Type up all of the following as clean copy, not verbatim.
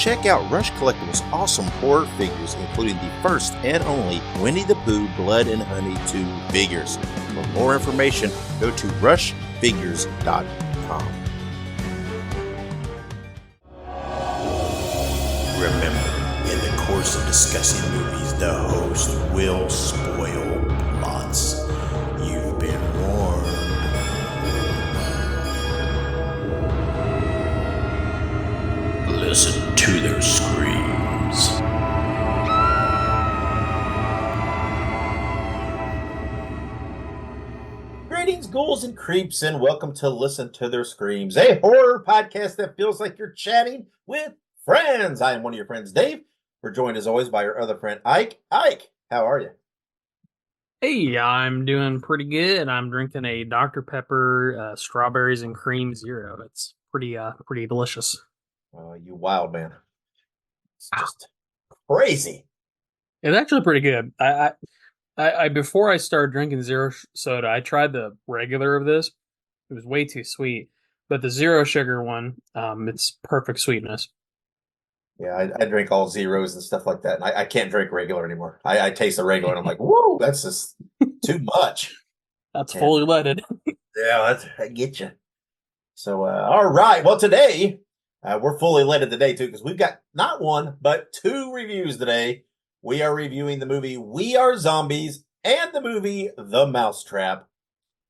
check out Rush Collectibles' awesome horror figures, including the first and only Winnie the Pooh Blood and Honey 2 figures. For more information, go to rushfigures.com. Remember, in the course of discussing movies, the host will spoil plots. You've been warned. Listen to their screams. Greetings, ghouls and creeps, and welcome to Listen to Their Screams, a horror podcast that feels like you're chatting with friends. I am one of your friends, Dave. We're joined as always by our other friend, Ike. Ike, how are you? Hey, I'm doing pretty good. I'm drinking a Dr. Pepper strawberries and cream zero. It's pretty delicious. You wild man. It's just crazy. It's actually pretty good. I before I started drinking zero soda, I tried the regular of this. It was way too sweet, but the zero sugar one, it's perfect sweetness. Yeah, I drink all zeros and stuff like that, and I can't drink regular anymore. I taste the regular, and I'm like, whoa, that's just too much. That's fully leaded. Yeah, I get you. So, all right. Well, today, we're fully leaded today, too, because we've got not one, but two reviews today. We are reviewing the movie We Are Zombies and the movie The MouseTrap.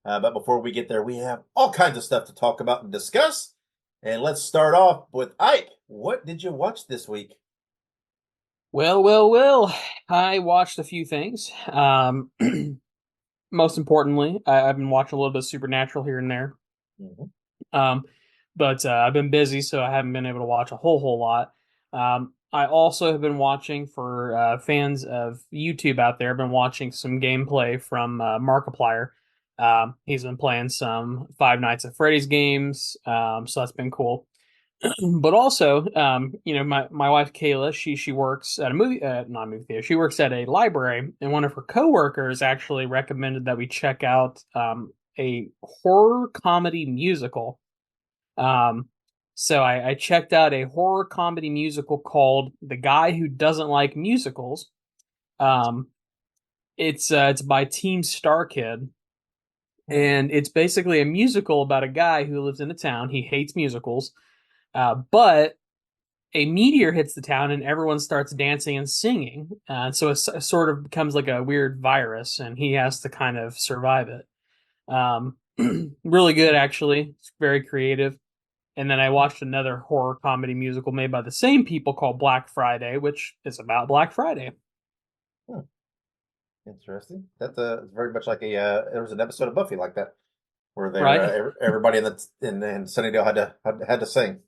But before we get there, we have all kinds of stuff to talk about and discuss. And let's start off with Ike. What did you watch this week? Well. I watched a few things. Most importantly, I've been watching a little bit of Supernatural here and there. Mm-hmm. But I've been busy, so I haven't been able to watch a whole lot. I also have been watching, for fans of YouTube out there, I've been watching some gameplay from Markiplier. He's been playing some Five Nights at Freddy's games, so that's been cool. But also, my wife Kayla, she works at a not a movie theater. She works at a library, and one of her coworkers actually recommended that we check out a horror comedy musical. So I checked out a horror comedy musical called The Guy Who Doesn't Like Musicals. It's by Team Star Kid, and it's basically a musical about a guy who lives in a town. He hates musicals, but a meteor hits the town and everyone starts dancing and singing. So it sort of becomes like a weird virus, and he has to kind of survive it. Really good, actually. It's very creative. And then I watched another horror comedy musical made by the same people called Black Friday, which is about Black Friday. Interesting. That's very much like there was an episode of Buffy like that, where they Right. everybody in Sunnydale had to sing,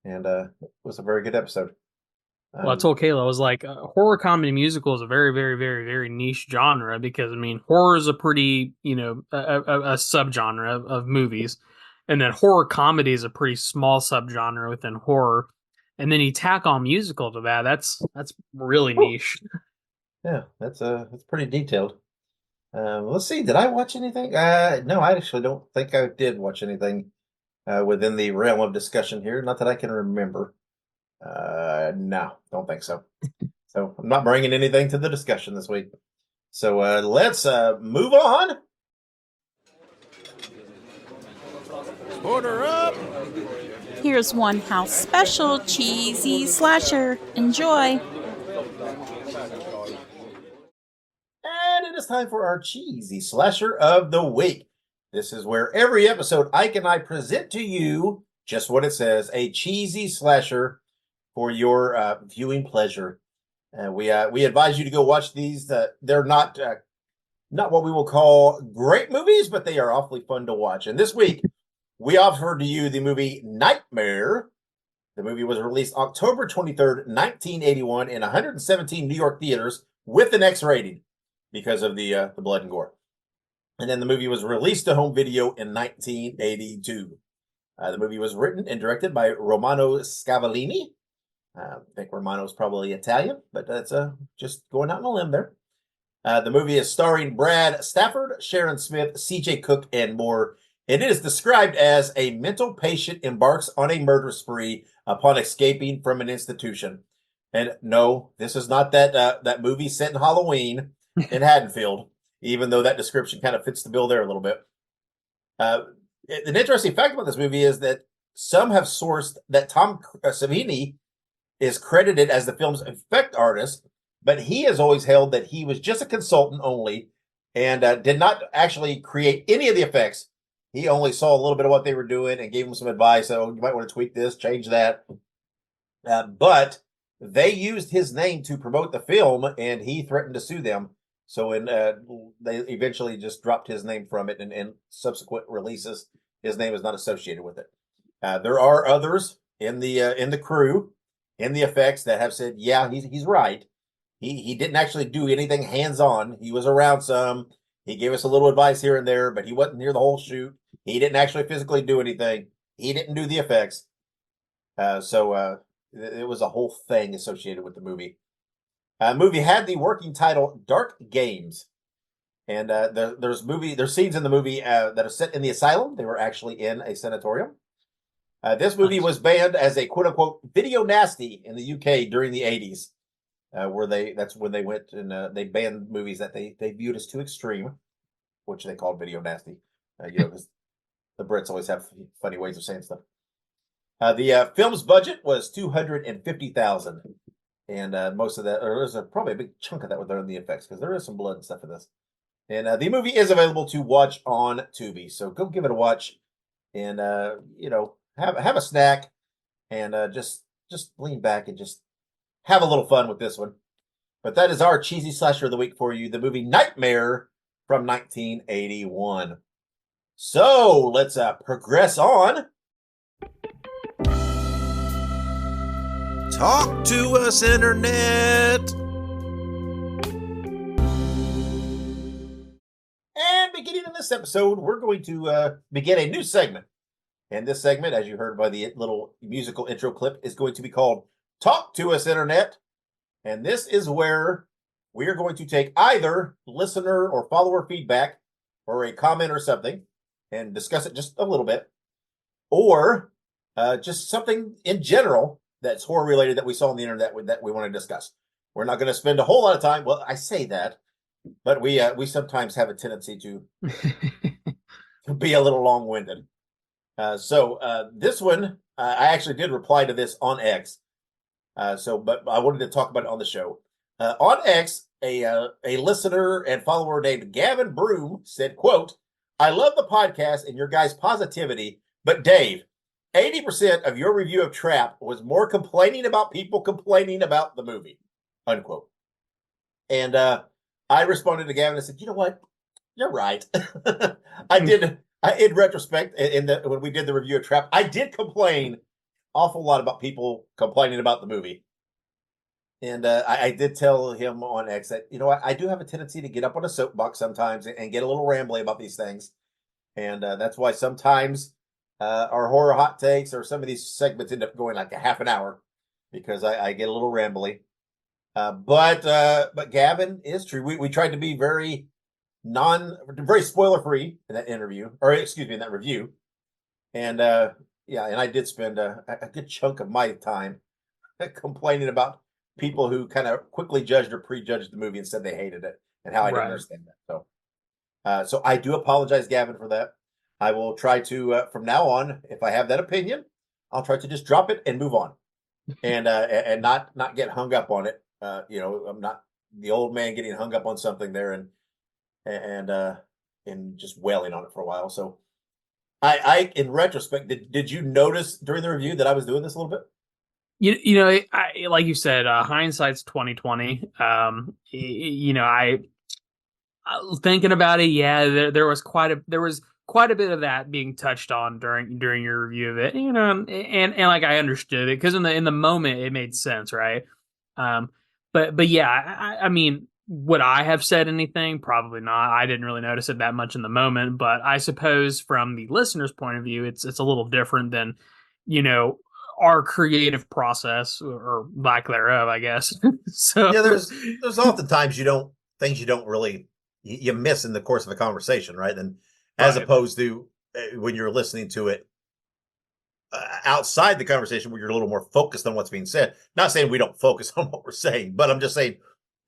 and it was a very good episode. Well, I told Kayla, I was like, horror comedy musical is a very, very, very, very niche genre, because I mean, horror is a pretty, a subgenre of movies, and then horror comedy is a pretty small subgenre within horror, and then you tack on musical to that. That's really niche. Yeah, that's pretty detailed. Let's see. Did I watch anything? No, I actually don't think I did watch anything within the realm of discussion here. Not that I can remember. No, don't think so. So I'm not bringing anything to the discussion this week. So let's move on. Order up! Here's one house special cheesy slasher. Enjoy. And it is time for our cheesy slasher of the week. This is where every episode Ike and I present to you just what it says, a cheesy slasher for your viewing pleasure. We advise you to go watch these. They're not what we will call great movies, but they are awfully fun to watch. And this week, we offer to you the movie Nightmare. The movie was released October 23rd, 1981 in 117 New York theaters with an X rating because of the blood and gore. And then the movie was released to home video in 1982. The movie was written and directed by Romano Scavolini. I think Romano's probably Italian, but that's just going out on a limb there. The movie is starring Brad Stafford, Sharon Smith, C.J. Cook, and more. And it is described as a mental patient embarks on a murder spree upon escaping from an institution. And no, this is not that movie set in Halloween in Haddonfield, even though that description kind of fits the bill there a little bit. An interesting fact about this movie is that some have sourced that Tom Savini is credited as the film's effect artist, but he has always held that he was just a consultant only and did not actually create any of the effects. He only saw a little bit of what they were doing and gave them some advice. So you might want to tweak this, change that. But they used his name to promote the film, and he threatened to sue them. So they eventually just dropped his name from it, and subsequent releases, his name is not associated with it. There are others in the crew, in the effects, that have said, yeah, he's right. He didn't actually do anything hands-on. He was around some. He gave us a little advice here and there, but he wasn't near the whole shoot. He didn't actually physically do anything. He didn't do the effects. So it was a whole thing associated with the movie. Movie had the working title Dark Games. And there's scenes in the movie that are set in the asylum. They were actually in a sanatorium. This movie was banned as a quote unquote video nasty in the UK during the 80s. That's when they went and they banned movies that they viewed as too extreme, which they called video nasty. Because the Brits always have funny ways of saying stuff. The film's budget was $250,000, and most of that, or there's probably a big chunk of that, were in the effects, because there is some blood and stuff in this. And the movie is available to watch on Tubi, so go give it a watch, and have a snack, and just lean back and just have a little fun with this one. But that is our cheesy slasher of the week for you, the movie Nightmare from 1981. So let's progress on. Talk to us, Internet. And beginning in this episode, we're going to begin a new segment. And this segment, as you heard by the little musical intro clip, is going to be called Talk to Us, Internet. And this is where we are going to take either listener or follower feedback or a comment or something and discuss it just a little bit, or just something in general that's horror related that we saw on the internet that we want to discuss. We're not going to spend a whole lot of time. Well, I say that, but we sometimes have a tendency to be a little long-winded. So this one, I actually did reply to this on X. But I wanted to talk about it on the show. On X, a listener and follower named Gavin Broom said, quote, "I love the podcast and your guys' positivity, but Dave, 80% of your review of Trap was more complaining about people complaining about the movie," unquote. And I responded to Gavin and said, you know what? You're right. In retrospect, when we did the review of Trap, I did complain awful lot about people complaining about the movie. And I did tell him on X that, I do have a tendency to get up on a soapbox sometimes and get a little rambly about these things. And that's why sometimes our horror hot takes or some of these segments end up going like a half an hour, because I get a little rambly. But Gavin is true. We tried to be very spoiler free in that interview, or excuse me, in that review. And yeah, and I did spend a good chunk of my time complaining about people who kind of quickly judged or prejudged the movie and said they hated it, and how I didn't understand that. So I do apologize, Gavin, for that. I will try to, from now on, if I have that opinion, I'll try to just drop it and move on, and not get hung up on it. I'm not the old man getting hung up on something there and just wailing on it for a while. So I in retrospect, did you notice during the review that I was doing this a little bit? Like you said, hindsight's 2020. I thinking about it, yeah, there was quite a bit of that being touched on during your review of it, and like I understood it, because in the moment it made sense, right? But yeah, I mean, would I have said anything? Probably not. I didn't really notice it that much in the moment, but I suppose from the listener's point of view, it's a little different than, our creative process, or lack thereof, I guess. So yeah, there's oftentimes things you don't really you miss in the course of a conversation, right? And as opposed to when you're listening to it outside the conversation where you're a little more focused on what's being said. Not saying we don't focus on what we're saying, but I'm just saying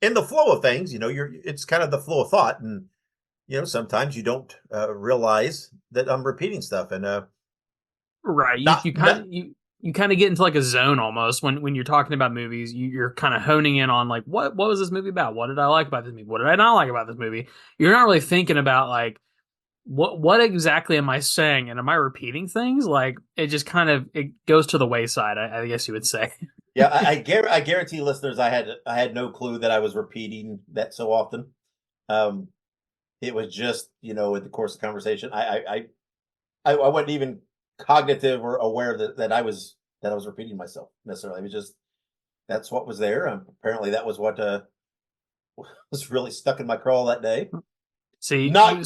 in the flow of things, it's kind of the flow of thought. And, sometimes you don't realize that I'm repeating stuff. And right. You kind of get into like a zone almost when you're talking about movies. You're kind of honing in on like what was this movie about? What did I like about this movie? What did I not like about this movie? You're not really thinking about like what exactly am I saying, and am I repeating things? Like it just kind of it goes to the wayside, I guess you would say. Yeah, I guarantee listeners, I had no clue that I was repeating that so often. It was just in the course of conversation, I wasn't even cognitive or aware that I was repeating myself necessarily. It was just that's what was there. Apparently, that was what was really stuck in my crawl that day. See, Not.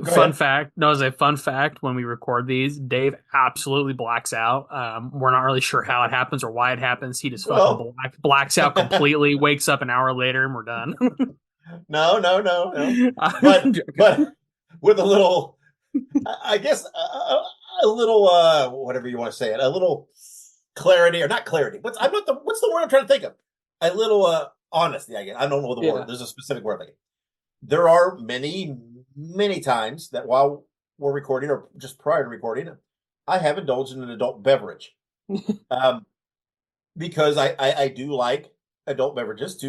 Fun fact. No, as a fun fact, when we record these, Dave absolutely blacks out. We're not really sure how it happens or why it happens. He just fucking blacks out completely, wakes up an hour later, and we're done. No. But with a little, I guess, a little, whatever you want to say it, a little clarity or not clarity. What's the word I'm trying to think of? A little honesty, I guess. I don't know the word. There's a specific word. There are many times that while we're recording or just prior to recording, I have indulged in an adult beverage. Because I do like adult beverages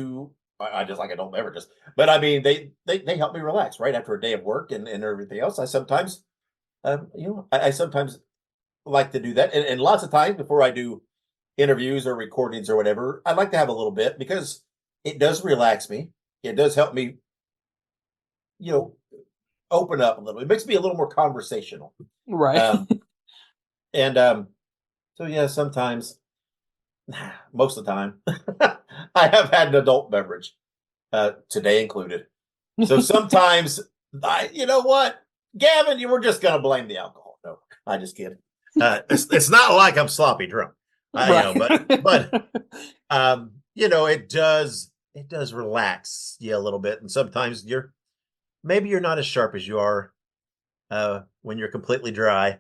I just like adult beverages. But I mean, they help me relax right after a day of work and everything else. I sometimes, I sometimes like to do that. And lots of times before I do interviews or recordings or whatever, I like to have a little bit because it does relax me. It does help me, open up a little. It makes me a little more conversational. Right. So yeah, sometimes, most of the time, I have had an adult beverage, today included. So sometimes, you know what, Gavin, you were just going to blame the alcohol. No, I just kidding. It's not like I'm sloppy drunk. But it does relax you a little bit. And sometimes maybe you're not as sharp as you are when you're completely dry,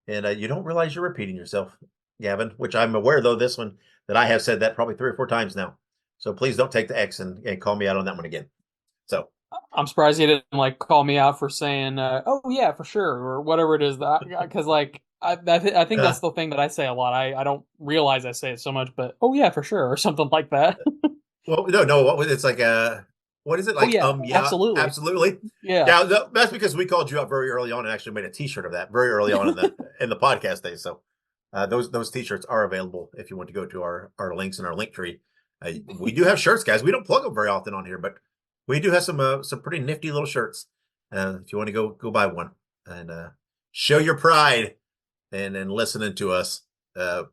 and you don't realize you're repeating yourself, Gavin, which I'm aware, though, this one, that I have said that probably 3 or 4 times now. So please don't take the X and call me out on that one again. So I'm surprised you didn't like call me out for saying, "Oh yeah, for sure," or whatever it is. Because I think that's the thing that I say a lot. I don't realize I say it so much, but oh yeah, for sure, or something like that. Well, no, it's like what is it like? Yeah, absolutely. Yeah. That's because we called you up very early on and actually made a T-shirt of that very early on in the podcast days. So those T-shirts are available if you want to go to our links in our link tree. We do have shirts, guys. We don't plug them very often on here, but we do have some pretty nifty little shirts. If you want to go buy one and show your pride and listening to us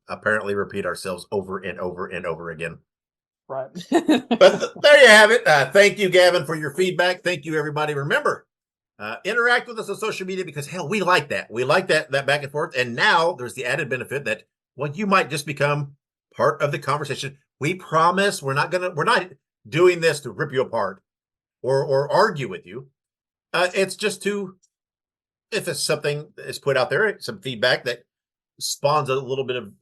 apparently repeat ourselves over and over and over again. Right. But there you have it. Thank you, Gavin, for your feedback. Thank you, everybody. Remember, interact with us on social media because, hell, we like that. We like that back and forth. And now there's the added benefit that, well, you might just become part of the conversation. We promise we're not doing this to rip you apart or argue with you. It's just if it's something is put out there, some feedback that spawns a little bit of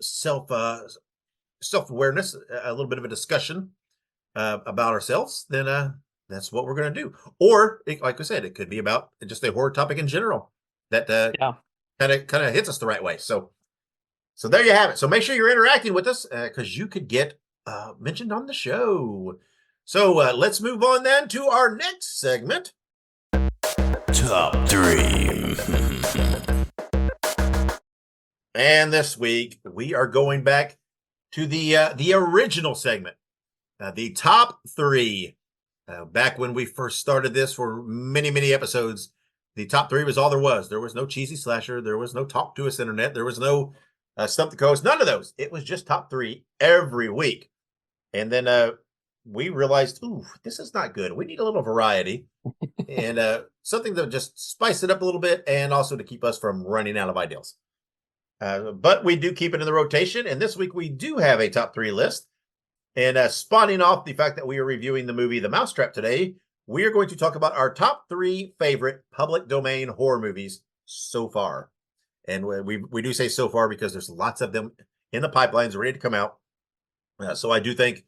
self-awareness, a little bit of a discussion about ourselves, then that's what we're going to do. Or, like I said, it could be about just a horror topic in general that kind of hits us the right way. So there you have it. So make sure you're interacting with us because you could get mentioned on the show. So let's move on then to our next segment. Top 3. And this week we are going back to the original segment, the top 3. Back when we first started this for many, many episodes, the top 3 was all there was. There was no cheesy slasher. There was no talk to us internet. There was no stump the coast. None of those. It was just top 3 every week. And then we realized, ooh, this is not good. We need a little variety and something to just spice it up a little bit and also to keep us from running out of ideas. But we do keep it in the rotation. And this week we do have a top 3 list. And spawning off the fact that we are reviewing the movie The MouseTrap today, we are going to talk about our top 3 favorite public domain horror movies so far. And we do say so far because there's lots of them in the pipelines ready to come out. So I do think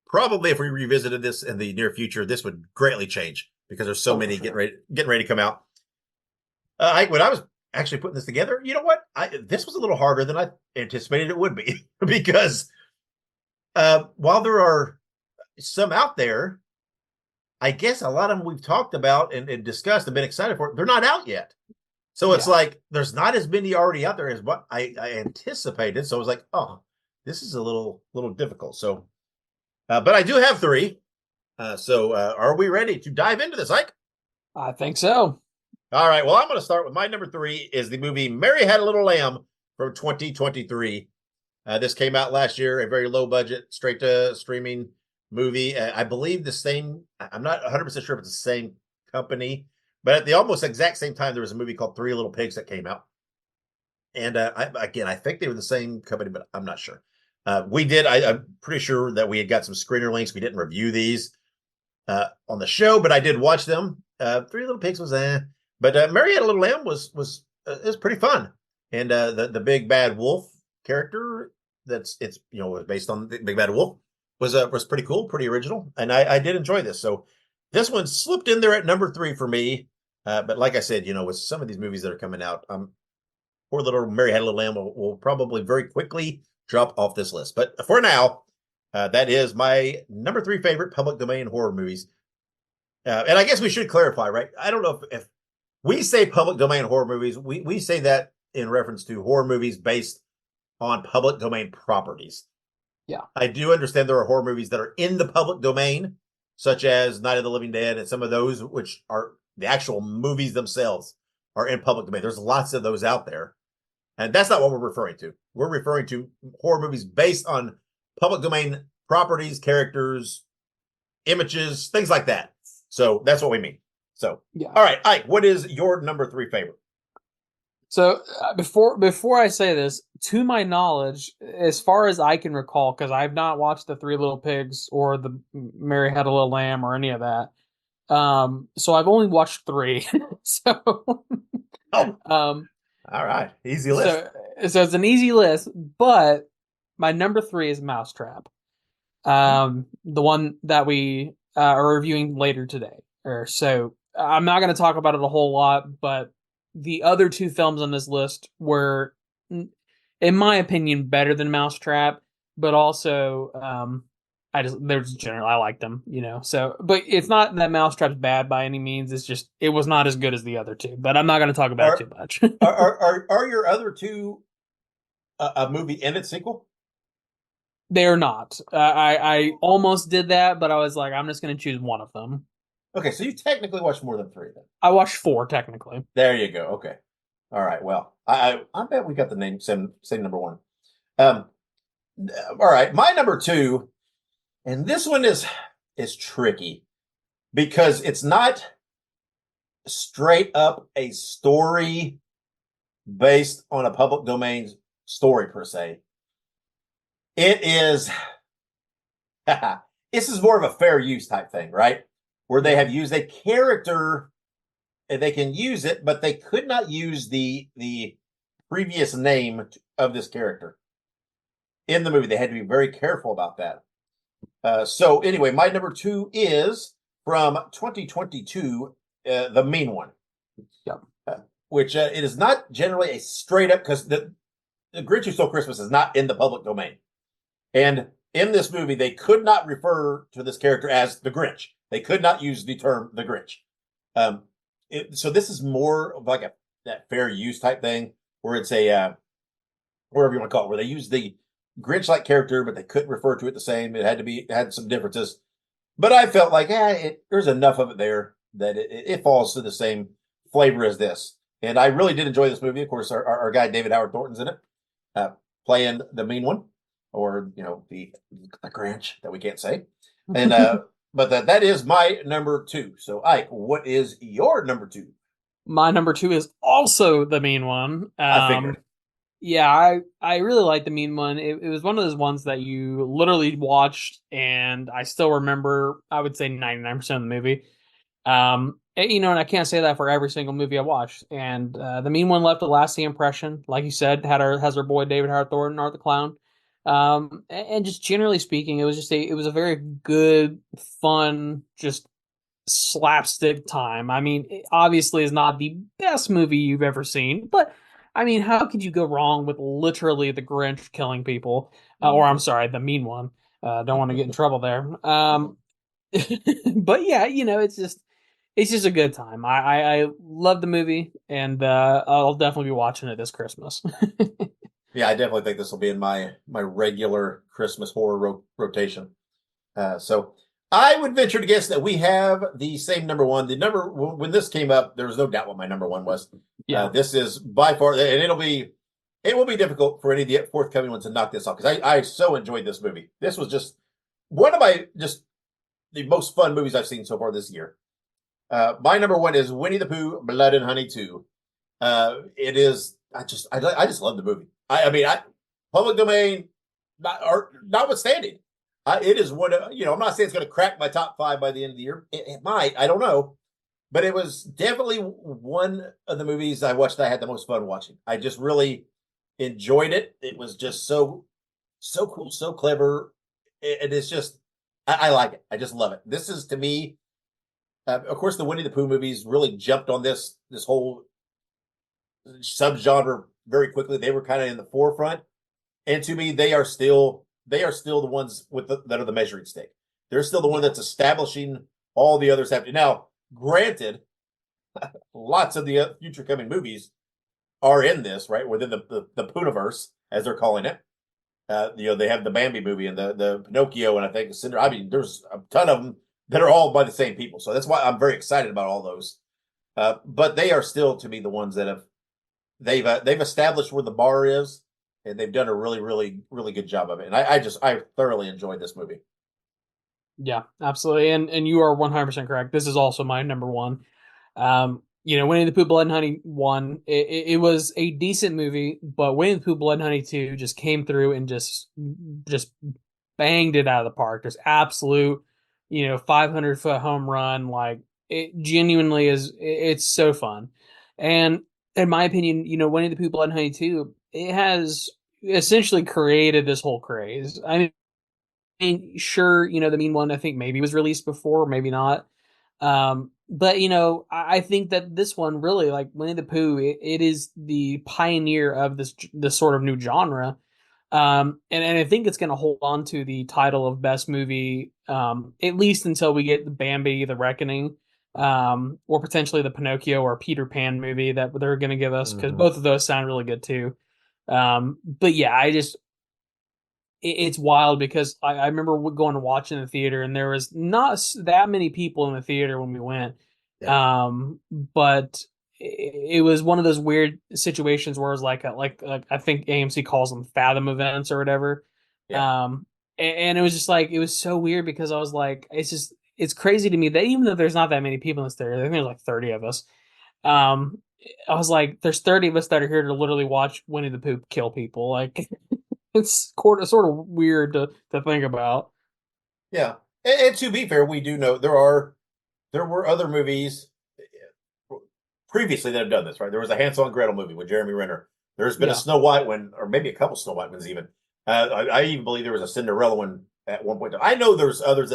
probably if we revisited this in the near future, this would greatly change because there's so many getting ready to come out. When I was actually putting this together, you know what? This was a little harder than I anticipated it would be because while there are some out there, I guess a lot of them we've talked about and discussed and been excited for, they're not out yet. So it's like there's not as many already out there as what I anticipated. So I was like, oh, this is a little difficult. So, but I do have three. So are we ready to dive into this, Ike? I think so. All right. Well, I'm going to start with my number three is the movie Mary Had a Little Lamb from 2023. This came out last year, a very low budget, straight to streaming movie. I believe the same, I'm not 100% sure if it's the same company, but at the almost exact same time, there was a movie called Three Little Pigs that came out. And I think they were the same company, but I'm not sure. I'm pretty sure that we had got some screener links. We didn't review these on the show, but I did watch them. Three Little Pigs was but Mary Had a Little Lamb was pretty fun. And the big bad wolf character was based on the big bad wolf was pretty cool, pretty original, and I did enjoy this. So this one slipped in there at number 3 for me. But like I said, with some of these movies that are coming out, poor little Mary Had a Little Lamb will probably very quickly drop off this list. But for now, that is my number 3 favorite public domain horror movies. And I guess we should clarify, right? I don't know if we say public domain horror movies, we say that in reference to horror movies based on public domain properties. Yeah. I do understand there are horror movies that are in the public domain, such as Night of the Living Dead and some of those which are the actual movies themselves are in public domain. There's lots of those out there. And that's not what we're referring to. We're referring to horror movies based on public domain properties, characters, images, things like that. So that's what we mean. So, yeah. All right, Ike, what is your number 3 favorite? So before I say this, to my knowledge, as far as I can recall, because I've not watched the Three Little Pigs or the Mary Had a Little Lamb or any of that, so I've only watched 3. So, all right, easy list. So it's an easy list, but my number 3 is MouseTrap, the one that we are reviewing later today. So I'm not going to talk about it a whole lot, but the other 2 films on this list were, in my opinion, better than MouseTrap, but also they're just general. I like them, So, but it's not that MouseTrap's bad by any means. It's just it was not as good as the other 2. But I'm not going to talk about it too much. are your other 2 a movie and its sequel? They're not. I almost did that, but I was like, I'm just going to choose one of them. Okay, so you technically watched more than 3 then. I watched 4 technically. There you go. Okay. All right. Well, I bet we got the same number 1. All right, my number 2, and this one is tricky because it's not straight up a story based on a public domain story per se. It is this is more of a fair use type thing, right? Where they have used a character and they can use it, but they could not use the previous name of this character in the movie. They had to be very careful about that. So anyway, my number 2 is from 2022, The Mean One. Yep. Which it is not generally a straight up, because the Grinch Who Stole Christmas is not in the public domain. And in this movie, they could not refer to this character as the Grinch. They could not use the term the Grinch. So this is more of like that fair use type thing, where it's a whatever you want to call it, where they use the Grinch-like character, but they couldn't refer to it the same. It had some differences. But I felt like there's enough of it there that it falls to the same flavor as this. And I really did enjoy this movie. Of course, our guy David Howard Thornton's in it, playing the mean one, or the Grinch that we can't say. And but that is my number 2. So Ike, what is your number 2? My number 2 is also the mean one. I figured. Yeah, I really like the mean one. It was one of those ones that you literally watched, and I still remember. I would say 99% of the movie. And I can't say that for every single movie I watched. And the Mean One left a lasting impression. Like you said, has our boy David Hart Thornton, Art the Clown. And just generally speaking, it was a very good, fun, just slapstick time. I mean, it obviously is not the best movie you've ever seen, but I mean, how could you go wrong with literally the Grinch killing people? Or I'm sorry, the Mean One. Don't want to get in trouble there. But yeah, it's just a good time. I love the movie, and I'll definitely be watching it this Christmas. Yeah, I definitely think this will be in my regular Christmas horror rotation. So I would venture to guess that we have the same number one. The number when this came up, there was no doubt what my number one was. Yeah, This is by far, and it will be difficult for any of the forthcoming ones to knock this off because I so enjoyed this movie. This was just one of my just the most fun movies I've seen so far this year. My number one is Winnie the Pooh, Blood and Honey 2. It is I just love the movie. Public domain notwithstanding. It is one of, I'm not saying it's going to crack my top five by the end of the year. It might, I don't know, but it was definitely one of the movies I watched that I had the most fun watching. I just really enjoyed it. It was just so cool, so clever. It is just, I like it. I just love it. This is to me, of course, the Winnie the Pooh movies really jumped on this whole subgenre very quickly. They were kind of in the forefront, and to me, they are still the ones that are the measuring stick. They're still the one that's establishing all the others have to. Now, granted, lots of the future coming movies are in this, right? Within the Pooniverse, as they're calling it. They have the Bambi movie and the Pinocchio, and I think Cinderella. I mean, there's a ton of them that are all by the same people. So that's why I'm very excited about all those. But they are still, to me, the ones that they've established where the bar is, and they've done a really, really, really good job of it. And I thoroughly enjoyed this movie. yeah, absolutely. And you are 100% correct. This is also my number one. Winnie the Pooh Blood and Honey 1, it was a decent movie, but Winnie the Pooh Blood and Honey 2 just came through and just banged it out of the park. Just absolute, 500-foot home run. Like, it genuinely is, it's so fun. And in my opinion, Winnie the Pooh Blood and Honey 2, it has essentially created this whole craze. I mean, sure, the Mean One I think maybe was released before, maybe not. But I think that this one really, like Winnie the Pooh, it is the pioneer of this sort of new genre. And I think it's going to hold on to the title of best movie, at least until we get the Bambi, The Reckoning, or potentially the Pinocchio or Peter Pan movie that they're going to give us, because both of those sound really good too. But yeah, it's wild because I remember going to watch in the theater, and there was not that many people in the theater when we went. Yeah. But it was one of those weird situations where it was like I think AMC calls them Fathom events or whatever. Yeah. And it was just like, it was so weird because I was like, it's crazy to me that even though there's not that many people in this theater, I think there's like 30 of us. Um, I was like, there's 30 of us that are here to literally watch Winnie the Pooh kill people. Like, it's sort of weird to think about. Yeah. And to be fair, we do know there were other movies previously that have done this, right? There was a Hansel and Gretel movie with Jeremy Renner. There's been a Yeah. Snow White one, or maybe a couple Snow White ones even. I even believe there was a Cinderella one at one point. I know there's others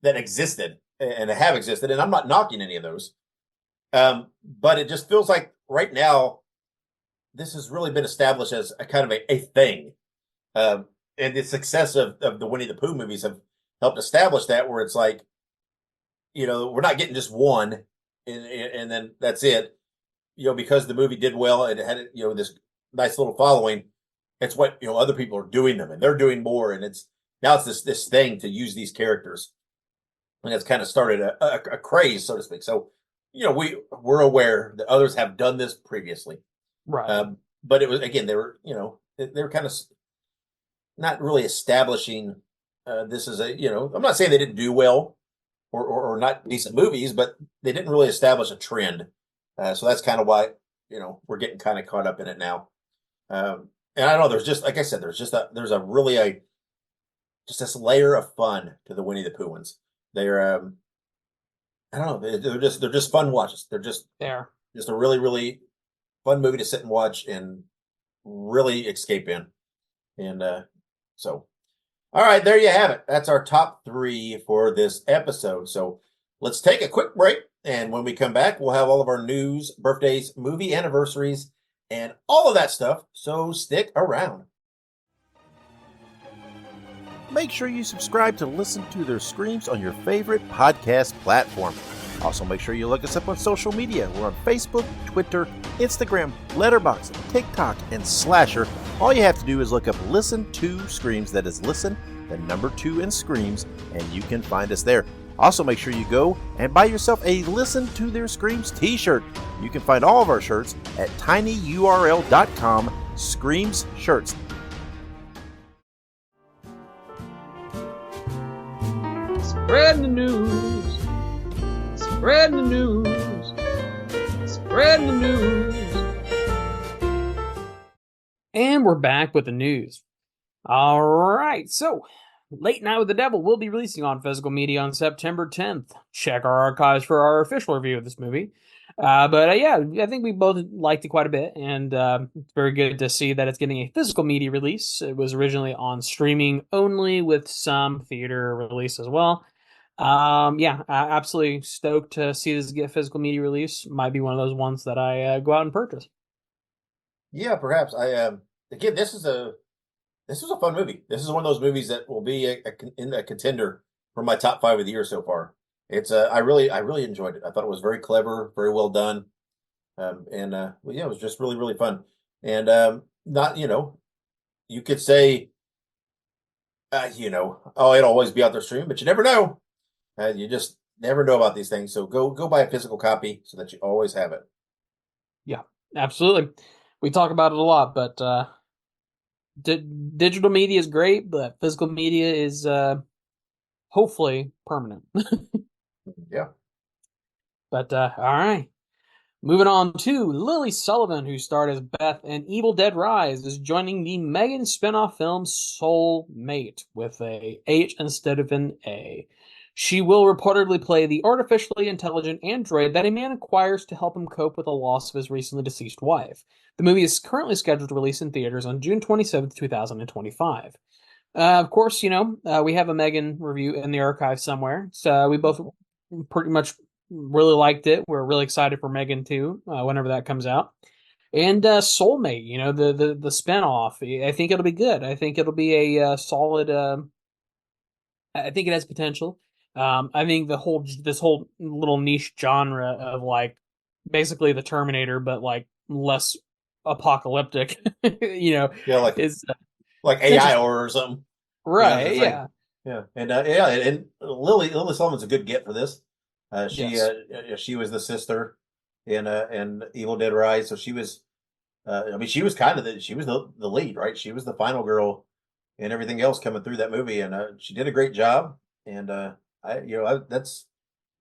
that existed and have existed, and I'm not knocking any of those. But it just feels like right now this has really been established as a kind of a thing. And the success of the Winnie the Pooh movies have helped establish that, where it's like, we're not getting just one and then that's it. Because the movie did well and it had, this nice little following. It's what, other people are doing them, and they're doing more. And now it's this thing to use these characters. And it's kind of started a craze, so to speak. So, we're aware that others have done this previously. Right. But it was, again, they were kind of not really establishing this as I'm not saying they didn't do well or not decent movies, but they didn't really establish a trend. So that's kind of why, we're getting kind of caught up in it now. And I don't know, there's just, like I said, there's a really just this layer of fun to the Winnie the Pooh ones. They're, I don't know. They're just fun watches. They're There. just a really really fun movie to sit and watch and really escape in. And so, all right, there you have it. That's our top three for this episode. So let's take a quick break. And when we come back, we'll have all of our news, birthdays, movie anniversaries, and all of that stuff. So stick around. Make sure you subscribe to listen to their screams on your favorite podcast platform. Also, make sure you look us up on social media. We're on Facebook, Twitter, Instagram, Letterboxd, TikTok, and Slasher. All you have to do is look up Listen to Screams. That is Listen, the number 2 in Screams, and you can find us there. Also, make sure you go and buy yourself a Listen to Their Screams t-shirt. You can find all of our shirts at tinyurl.com/Screams Shirts. Spread the news. Spread the news. Spread the news. And we're back with the news. All right, so Late Night with the Devil will be releasing on physical media on September 10th. Check our archives for our official review of this movie. But yeah, I think we both liked it quite a bit, and it's very good to see that it's getting a physical media release. It was originally on streaming only with some theater release as well. Yeah, absolutely stoked to see this get physical media release. Might be one of those ones that I go out and purchase. Yeah, perhaps. Again, this was a fun movie. This is one of those movies that will be in a contender for my top 5 of the year so far. It's I really enjoyed it. I thought it was very clever, very well done, and well, yeah, it was just really really fun. And not you could say oh, it'll always be out there streaming, but you never know. You just never know about these things. So go buy a physical copy so that you always have it. Yeah, absolutely. We talk about it a lot, but digital media is great, but physical media is hopefully permanent. Yeah. But all right. Moving on to Lily Sullivan, who starred as Beth in Evil Dead Rise, is joining the Megan spinoff film Soulmate with a H instead of an A. She will reportedly play the artificially intelligent android that a man acquires to help him cope with the loss of his recently deceased wife. The movie is currently scheduled to release in theaters on June 27th, 2025. Of course, we have a Megan review in the archive somewhere, so we both pretty much really liked it. We're really excited for Megan too, whenever that comes out. And Soulmate, the spinoff. I think it'll be good. I think it'll be a solid. I think it has potential. I think this whole little niche genre of like basically the Terminator, but like less apocalyptic. Yeah, is like AI or something. right. It's Yeah. Yeah, and and Lily Sullivan's a good get for this. Yes. She was the sister in Evil Dead Rise, so she was. I mean, she was kind of the lead, right? She was the final girl, and everything else coming through that movie, and she did a great job. And that's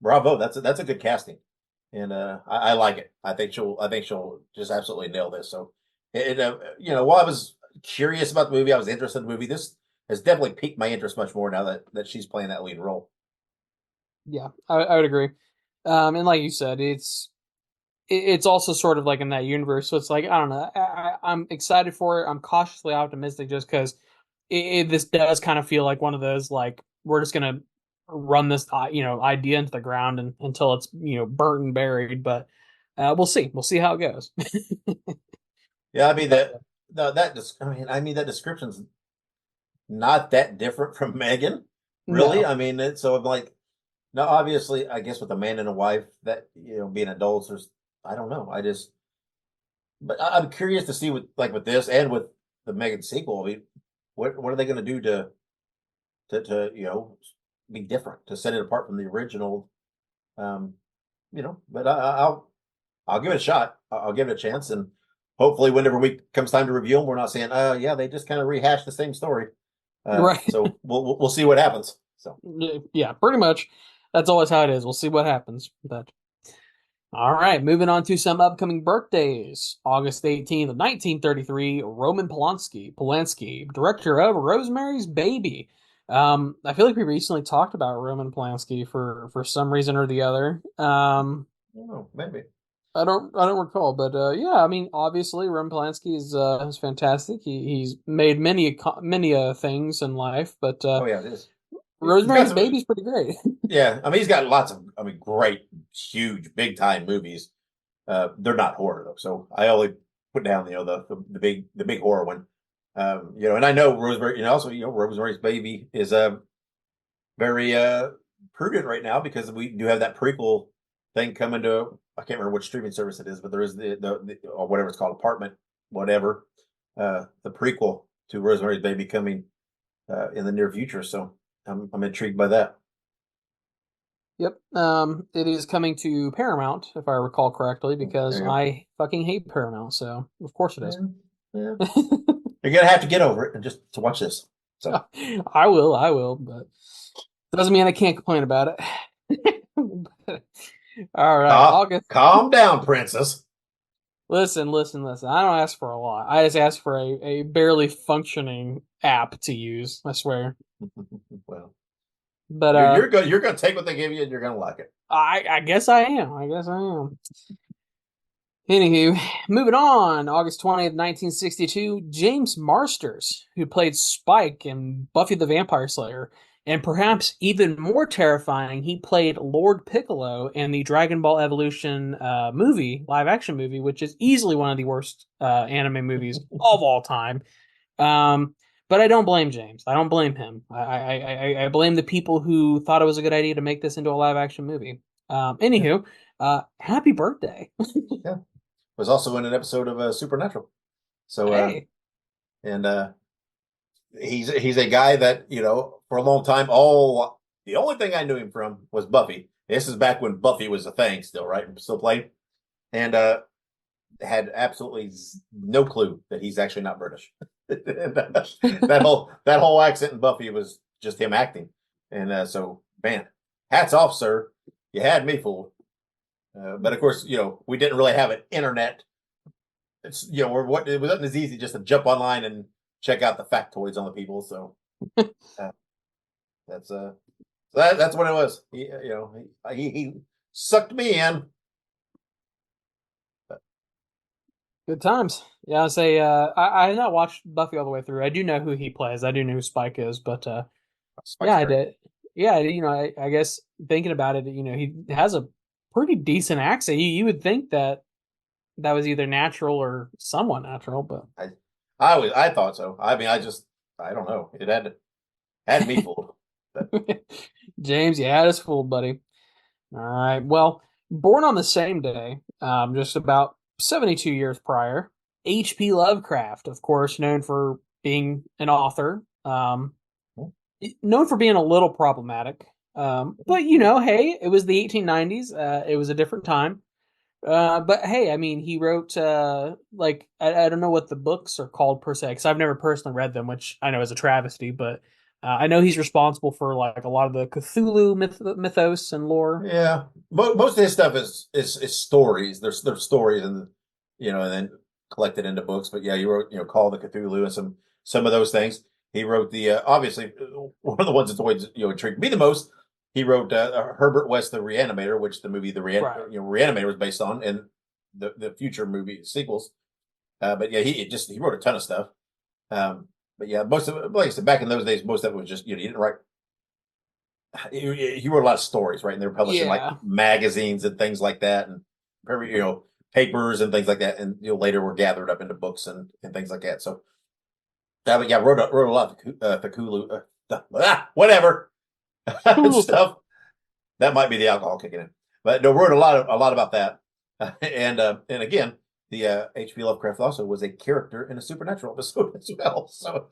bravo. That's a good casting, and I like it. I think she'll just absolutely nail this. So, while I was curious about the movie, I was interested in the movie. This has definitely piqued my interest much more now that she's playing that lead role. Yeah, I would agree. And like you said, it's also sort of like in that universe. So it's like, I don't know. I'm excited for it. I'm cautiously optimistic just because this does kind of feel like one of those, like, we're just going to run this, idea into the ground until it's, burnt and buried. But we'll see. We'll see how it goes. Yeah, I mean that description's not that different from Megan, really. No. I mean, so I'm like, no, obviously, I guess with a man and a wife that being adults, I don't know. But I'm curious to see with this and with the Megan sequel. I mean, what are they going to do to be different, to set it apart from the original? But I'll give it a shot. I'll give it a chance, and hopefully, whenever comes time to review them, we're not saying, yeah, they just kind of rehashed the same story. Right. So we'll see what happens. So yeah, pretty much. That's always how it is. We'll see what happens. But all right, moving on to some upcoming birthdays. August 18th, 1933, Roman Polanski, director of Rosemary's Baby. I feel like we recently talked about Roman Polanski for some reason or the other. Oh, maybe. I don't recall, but yeah, I mean, obviously, Roman Polanski is fantastic. He's made many things in life, but Oh yeah, it is. He's got Rosemary's some. Baby's pretty great. Yeah, I mean, he's got lots of, I mean, great, huge, big time movies. They're not horror though, so I only put down, the big horror one. And I know Rosemary, also, Rosemary's Baby is very prudent right now because we do have that prequel thing coming to. I can't remember which streaming service it is, but there is the or whatever it's called, apartment, whatever, the prequel to Rosemary's Baby coming in the near future. So I'm intrigued by that. Yep. It is coming to Paramount, if I recall correctly, because There you go. I fucking hate Paramount, so of course it is. Yeah. You're gonna have to get over it and just to watch this. So I will, but doesn't mean I can't complain about it. All right, August. calm down, princess. Listen. I don't ask for a lot. I just ask for a barely functioning app to use. I swear. Well, But you're gonna take what they give you and you're gonna like it. I guess I am. Anywho, moving on. August 20th, 1962, James Marsters, who played Spike in Buffy the Vampire Slayer, and perhaps even more terrifying, he played Lord Piccolo in the Dragon Ball Evolution live action movie, which is easily one of the worst anime movies of all time. But I don't blame James. I don't blame him. I blame the people who thought it was a good idea to make this into a live action movie. Anywho, happy birthday. Yeah. Was also in an episode of Supernatural. So Hey. and he's a guy that, for a long time, the only thing I knew him from was Buffy. This is back when Buffy was a thing still, right? Still played. And had absolutely no clue that he's actually not British. that whole accent in Buffy was just him acting. And so, man, hats off, sir. You had me fooled. But of course, we didn't really have an internet. It wasn't as easy just to jump online and check out the factoids on the people. So that's that's what it was. He sucked me in. Good times. Yeah, I say I have not watched Buffy all the way through. I do know who he plays. I do know who Spike is, but yeah, I did. Yeah, I guess thinking about it, he has a pretty decent accent. You would think that was either natural or somewhat natural, but I thought so. I mean, I don't know. It had me fooled. James, you had us fooled, buddy. All right. Well, born on the same day, just about 72 years prior, H.P. Lovecraft, of course, known for being an author, known for being a little problematic. But hey, it was the 1890s. It was a different time. But hey, I mean, he wrote I don't know what the books are called per se, because I've never personally read them, which I know is a travesty. But I know he's responsible for like a lot of the Cthulhu mythos and lore. Yeah, most of his stuff is stories. There's stories, and and then collected into books. But yeah, he wrote Call of the Cthulhu and some of those things. He wrote the obviously one of the ones that's always intrigued me the most. He wrote Herbert West the Reanimator, which the movie Reanimator was based on, and the future movie sequels. But yeah, he wrote a ton of stuff. But yeah, most of it, like I said, back in those days, most of it was just he didn't write. He wrote a lot of stories, right? And they were published in like magazines and things like that, and papers and things like that, and later were gathered up into books and things like that. So, but yeah, wrote a lot of Cthulhu, whatever stuff. That might be the alcohol kicking in, but no, wrote a lot about that. And again, the H.P. Lovecraft also was a character in a Supernatural episode as well. So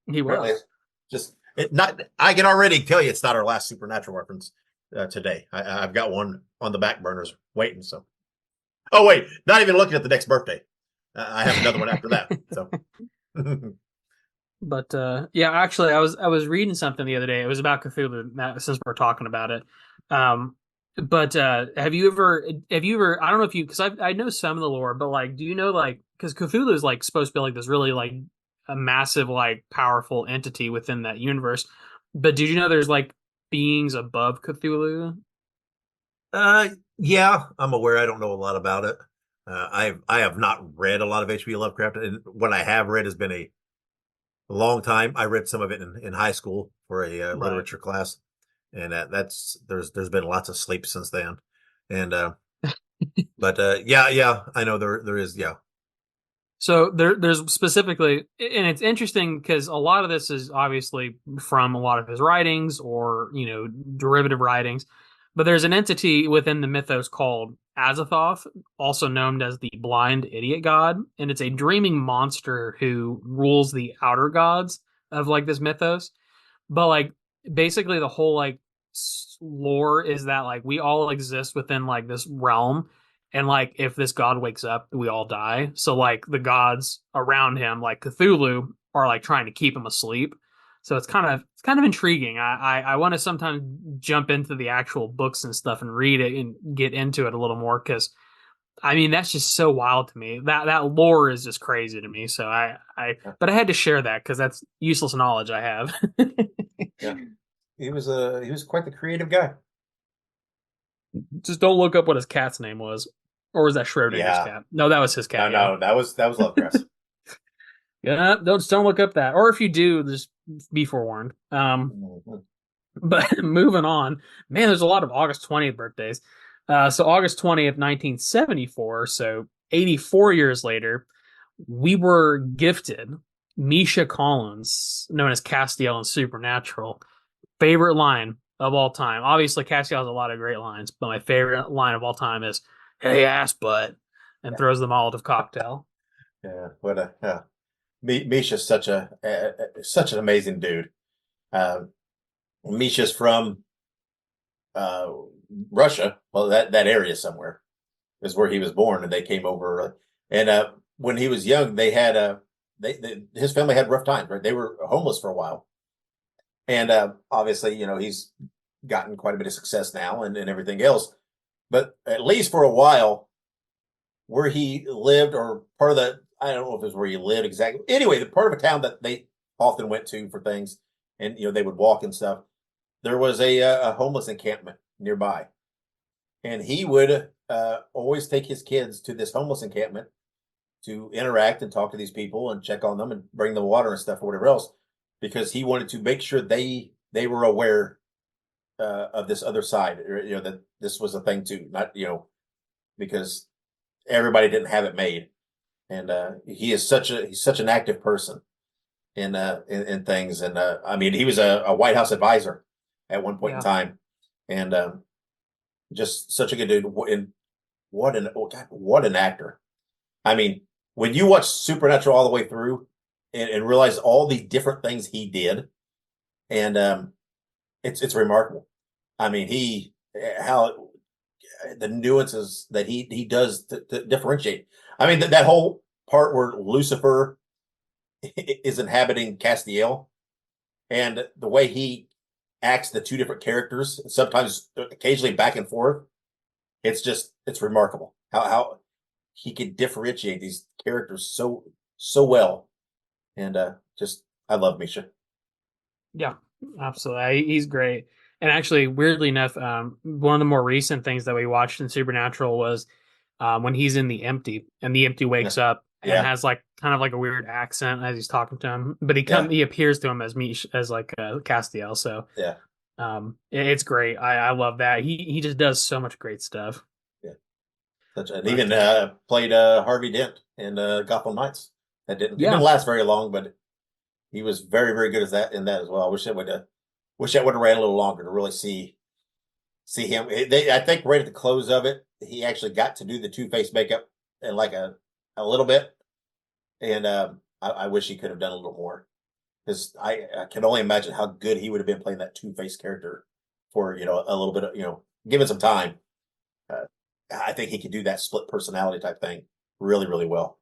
he was I can already tell you it's not our last Supernatural reference today. I've got one on the back burners waiting. So, oh wait, not even looking at the next birthday. I have another one after that. So, but yeah, actually, I was reading something the other day. It was about Cthulhu. Since we're talking about it, but have you ever? I don't know if you, because I know some of the lore, but like, do you know, like, because Cthulhu is like supposed to be like this really like a massive, like, powerful entity within that universe. But did you know there's like beings above Cthulhu? Yeah, I'm aware. I don't know a lot about it. I have not read a lot of H.P. Lovecraft, and what I have read has been a long time. I read some of it in high school for a Right. literature class, and that's there's been lots of sleep since then. And but yeah, I know there is, yeah. So there's specifically, and it's interesting because a lot of this is obviously from a lot of his writings or, derivative writings, but there's an entity within the mythos called Azathoth, also known as the Blind Idiot God, and it's a dreaming monster who rules the outer gods of like this mythos. But like basically the whole like lore is that like we all exist within like this realm, and like if this god wakes up we all die, so like the gods around him like Cthulhu are like trying to keep him asleep. So it's kind of intriguing. I want to sometimes jump into the actual books and stuff and read it and get into it a little more, because I mean that's just so wild to me. That lore is just crazy to me. So but I had to share that because that's useless knowledge I have. Yeah. He was quite the creative guy. Just don't look up what his cat's name was. Or was that Schrodinger's Yeah. cat? No, that was his cat. No, that was Lovecraft. Yeah, don't look up that. Or if you do, just be forewarned. Mhm. But moving on, man, there's a lot of August 20th birthdays. So August 20th, 1974, so 84 years later, we were gifted Misha Collins, known as Castiel in Supernatural. Favorite line of all time. Obviously, Castiel has a lot of great lines, but my favorite line of all time is "Hey, ass butt," and throws the Molotov cocktail. Yeah, what a Misha's such an amazing dude. Misha's from uh, Russia. Well, that area somewhere is where he was born, and they came over. And when he was young, they had his family had rough times. Right, they were homeless for a while, and obviously, he's gotten quite a bit of success now and everything else. But at least for a while, where he lived, or part of the, I don't know if it was where he lived exactly. Anyway, the part of a town that they often went to for things, and they would walk and stuff. There was a homeless encampment nearby, and he would always take his kids to this homeless encampment to interact and talk to these people and check on them and bring them water and stuff or whatever else, because he wanted to make sure they were aware of this other side, or, that this was a thing too, not because everybody didn't have it made. And he's such an active person in things. And I mean, he was a White House advisor at one point in time, and just such a good dude. And what an actor! I mean, when you watch Supernatural all the way through and realize all the different things he did, and it's remarkable. I mean, how the nuances that he does to differentiate. I mean, that whole part where Lucifer is inhabiting Castiel, and the way he acts the two different characters, sometimes occasionally back and forth. It's remarkable how he can differentiate these characters so well. And just I love Misha. Yeah, absolutely. He's great. And actually, weirdly enough, one of the more recent things that we watched in Supernatural was when he's in the Empty, and the Empty wakes up and has like kind of like a weird accent as he's talking to him, but he appears to him as like Castiel. So yeah, it's great. I love that. He just does so much great stuff. Yeah, and even played Harvey Dent in Gotham Knights. That it didn't last very long, but he was very, very good in that as well. I wish it would have ran a little longer to really see him. I think right at the close of it, he actually got to do the Two-Face makeup in like a little bit, and I wish he could have done a little more, because I can only imagine how good he would have been playing that Two-Face character for a little bit of given some time. I think he could do that split personality type thing really, really well.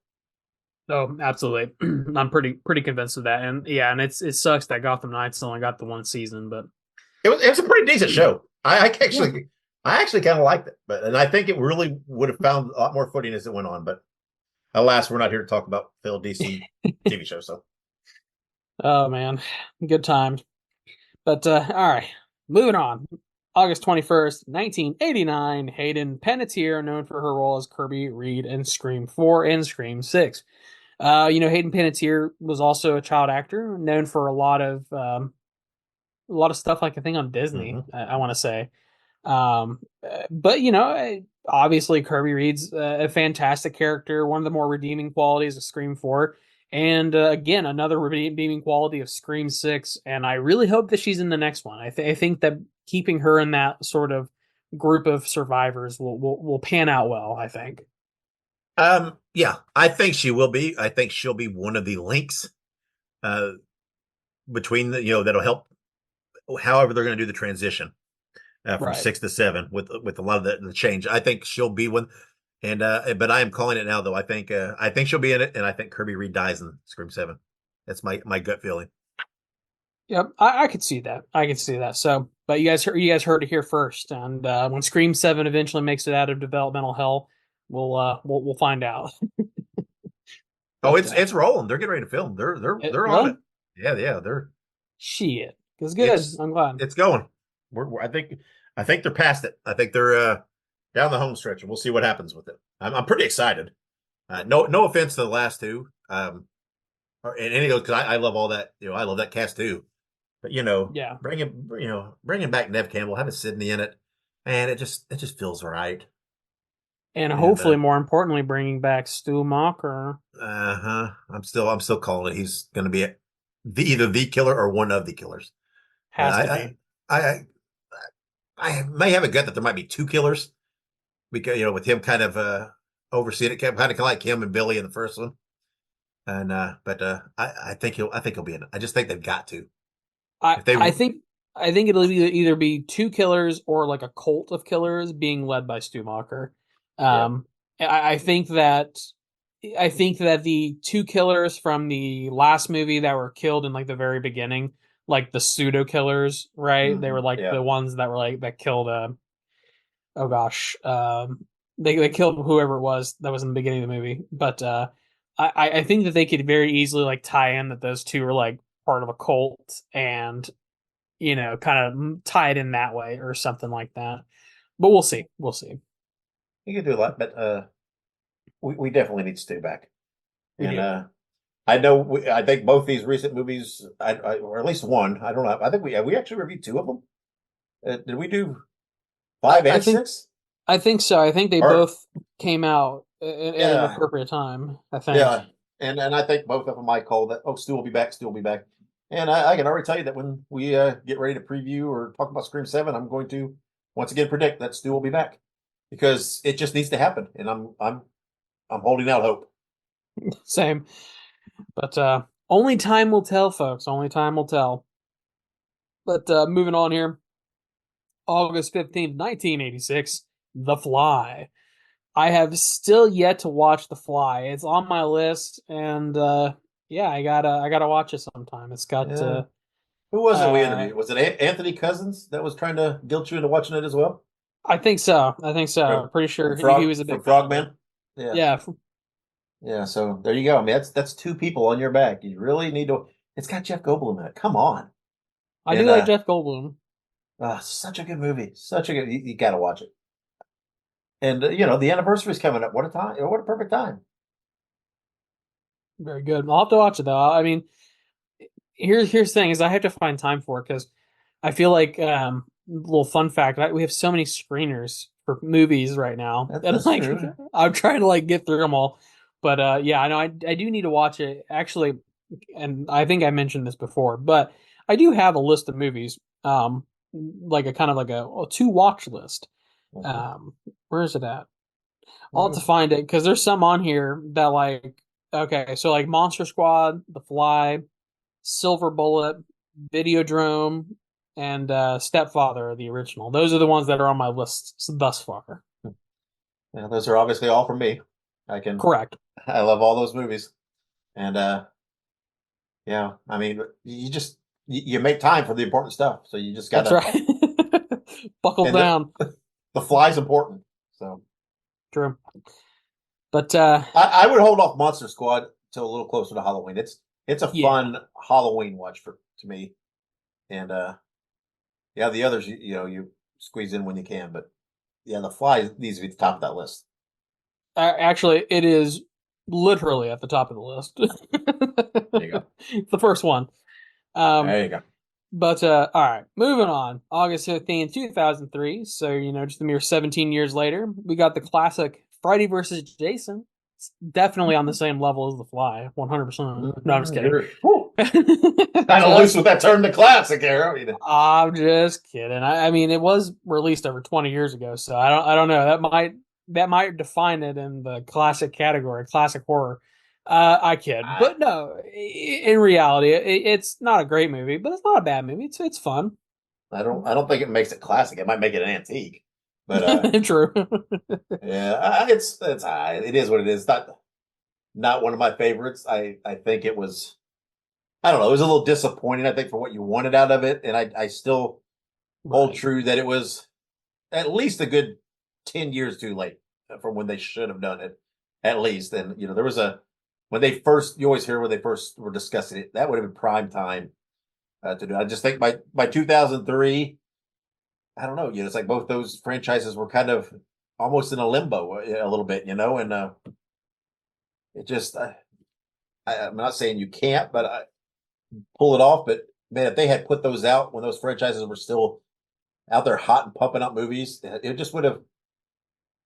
Oh, absolutely. I'm pretty convinced of that. And yeah, and it sucks that Gotham Knights only got the one season, but it was a pretty decent show. I actually kind of liked it, and I think it really would have found a lot more footing as it went on. But alas, we're not here to talk about failed DC TV shows. So Oh man, good times. But all right, moving on. August 21st, 1989, Hayden Panettiere, known for her role as Kirby Reed in Scream 4 and Scream 6. Hayden Panettiere was also a child actor, known for a lot of stuff like I think on Disney. Hmm. I want to say, but obviously Kirby Reed's a fantastic character. One of the more redeeming qualities of Scream 4, and again another redeeming quality of Scream 6. And I really hope that she's in the next one. I think that keeping her in that sort of group of survivors will pan out well. I think. Yeah, I think she will be. I think she'll be one of the links uh, between that'll help. However, they're going to do the transition from Right. 6 to 7 with a lot of the change. I think she'll be one, and but I am calling it now though. I think she'll be in it, and I think Kirby Reed dies in Scream 7. That's my gut feeling. Yep, I could see that. I could see that. So, but you guys heard it here first. And when Scream 7 eventually makes it out of developmental hell, we'll find out. Oh, But it's rolling. They're getting ready to film. They're on it. really, Yeah. They're shit, it's good. it's I'm glad. it's going. I think they're past it. I think they're down the home stretch, and we'll see what happens with it. I'm pretty excited. No offense to the last two, or and any of those, because I love all that. I love that cast too. But Yeah, bringing back Nev Campbell, having Sydney in it, and it just feels right. and And hopefully, more importantly, bringing back Stu Macher I'm still calling it. He's going to be either the killer or one of the killers. has to I be. I I may have a gut that there might be two killers because with him kind of overseeing it, kind of like him and Billy in the first one. And I think he'll be in it. I just think they've got to. I If they I think I think it'll either be two killers or like a cult of killers being led by Stu Macher. Yeah. Um, I think that the two killers from the last movie that were killed in like the very beginning, like the pseudo killers, right? They were like Yeah. the ones that were like that killed. Oh gosh, they killed whoever it was that was in the beginning of the movie. But I think that they could very easily like tie in that those two were like part of a cult and kind of tie it in that way or something like that. But we'll see. We'll see. He could do a lot, but we definitely need to stay back. We And do. I know I think both these recent movies, or at least one, I don't know. I think we actually reviewed two of them. Did we do I, five I and think six? I think so. I think they Or both came out at an yeah, appropriate time. I think. yeah, and I think both of them might call that. Oh, Stu will be back. Stu will be back. And I can already tell you that when we get ready to preview or talk about Scream 7, I'm going to once again predict that Stu will be back because it just needs to happen, and I'm holding out hope. Same. But only time will tell, folks. Only time will tell. But moving on here. August 15th, 1986. The Fly. I have still yet to watch The Fly. It's on my list, and yeah, I gotta watch it sometime. It's got Yeah. Who was it we uh, interviewed? Was it Anthony Cousins that was trying to guilt you into watching it as well? I think so. I think so. From Pretty sure from he Frog was a from big fan of it. Frogman? Yeah. Yeah, Yeah. So there you go. I mean, that's two people on your back. You really need to. It's got Jeff Goldblum in it. Come on. I do And like Jeff Goldblum. such a good movie. Such a good. You got to watch it. And the anniversary is coming up. What a time! What a perfect time. Very good. I'll have to watch it though. I mean, here's the thing: is I have to find time for it because I feel like little fun fact: we have so many screeners for movies right now, and That's like true. I'm trying to like get through them all. But yeah, I know I do need to watch it actually, and I think I mentioned this before, but I do have a list of movies, like a kind of like a to watch list. Mhm. Um, where is it at? I'll have to Mhm. find it because there's some on here that like okay, so like Monster Squad, The Fly, Silver Bullet, Videodrome, and Stepfather, the original. Those are the ones that are on my list thus far. Yeah, those are obviously all from me. I can. Correct. I love all those movies. And yeah, I mean, you make time for the important stuff. So you just That's gotta. right. Buckle And the down. the fly's important. So True. But I would hold off Monster Squad till a little closer to Halloween. It's a Yeah. fun Halloween watch to me. And yeah, the others you squeeze in when you can, but yeah, The Fly needs to be at the top of that list. Actually, it is literally at the top of the list. There you go. It's the first one. There you go. But all right, moving on. August 15th, 2003. So, just a mere 17 years later, we got the classic Friday versus Jason. It's definitely on the same level as The Fly, 100%. No, I'm just kidding. Kind of loose with that term, the classic era. I'm just kidding. I mean, it was released over 20 years ago, so I don't know. That might define it in the classic category, classic horror. I kid, but no. In reality, it's not a great movie, but it's not a bad movie. It's fun. I don't think it makes it classic. It might make it an antique, but True. yeah, it is what it is. Not one of my favorites. I think it was. I don't know. It was a little disappointing. I think for what you wanted out of it, and I still hold Right. true that it was at least a good 10 years too late from when they should have done it. At least, and there was when they first. You always hear when they first were discussing it. That would have been prime time to do. I just think by 2003. I don't know. It's like both those franchises were kind of almost in a limbo a little bit, and it just. I'm not saying you can't, but pull it off. But man, if they had put those out when those franchises were still out there hot and pumping out movies, it just would have.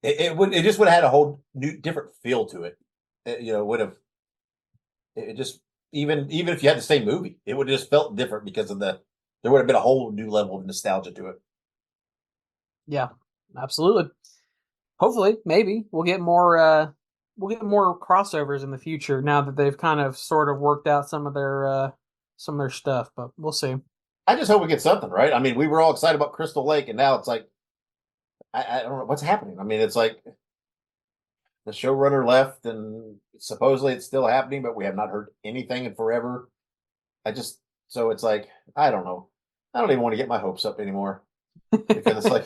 It just would have had a whole new different feel to it. Would have. It just even if you had the same movie, it would have just felt different because of there would have been a whole new level of nostalgia to it. Yeah, absolutely. Hopefully, maybe we'll get more crossovers in the future now that they've kind of sort of worked out some of their stuff, but we'll see. I just hope we get something right. I mean, we were all excited about Crystal Lake, and now it's like I don't know what's happening. I mean, it's like the showrunner left, and supposedly it's still happening, but we have not heard anything in forever. So it's like I don't know. I don't even want to get my hopes up anymore because it's like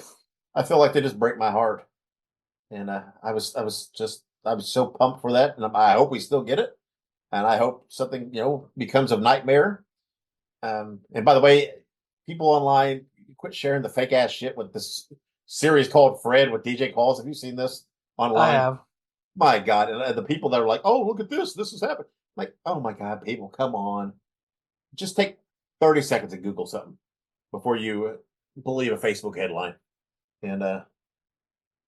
I feel like they just break my heart, and I was so pumped for that, and I hope we still get it, and I hope something becomes a nightmare. And by the way, people online, quit sharing the fake ass shit with this series called Fred with DJ Qualls. Have you seen this online? I have. My God, and the people that are like, "Oh, look at this! This has happened." Like, oh my God, people, come on! Just take 30 seconds and Google something before you believe a Facebook headline. And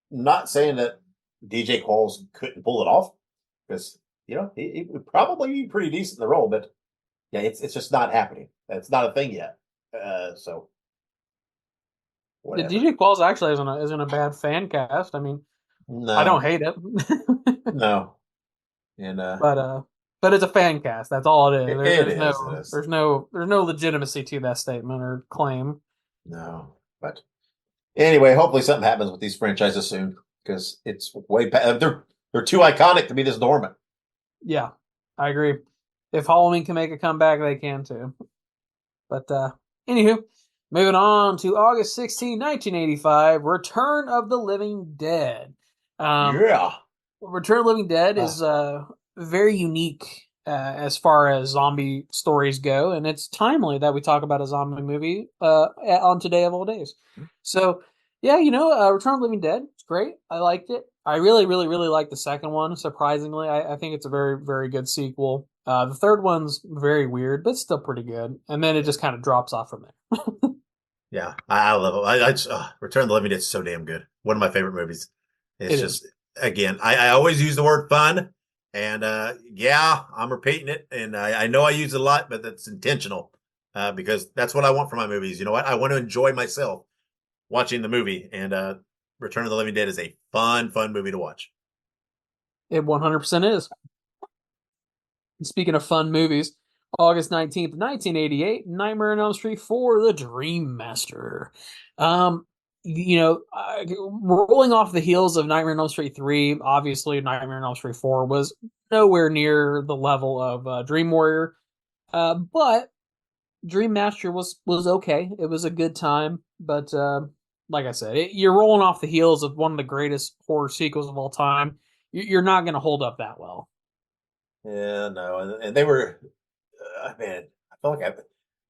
not saying that DJ Qualls couldn't pull it off because he would probably be pretty decent in the role, but yeah, it's just not happening. It's not a thing yet. So The whatever. DJ Qualls actually isn't a bad fan cast. I mean, No, I don't hate it. no, and but it's a fan cast. That's all it is. it is. There's no legitimacy to that statement or claim. No, but anyway, hopefully something happens with these franchises soon because it's way past. They're too iconic to be this dormant. Yeah, I agree. If Halloween can make a comeback, they can too. But anywho, moving on to August 16, 1985, Return of the Living Dead. Yeah. Return of the Living Dead is very unique as far as zombie stories go, and it's timely that we talk about a zombie movie on Today of All Days. So, yeah, Return of the Living Dead, it's great. I liked it. I really, really, really liked the second one, surprisingly. I think it's a very, very good sequel. The third one's very weird, but still pretty good. And then it just kind of drops off from there. Yeah, I love it. Return of the Living Dead is so damn good. One of my favorite movies. It's just, again, I always use the word fun. And yeah, I'm repeating it. And I know I use it a lot, but that's intentional because that's what I want from my movies. You know what? I want to enjoy myself watching the movie. And Return of the Living Dead is a fun movie to watch. It 100% is. Speaking of fun movies, August 19th, 1988, Nightmare on Elm Street 4, The Dream Master. Rolling off the heels of Nightmare on Elm Street 3, obviously Nightmare on Elm Street 4 was nowhere near the level of Dream Warrior. But Dream Master was okay. It was a good time, but like I said, you're rolling off the heels of one of the greatest horror sequels of all time. You're not going to hold up that well. Yeah, no, and they were man, I feel like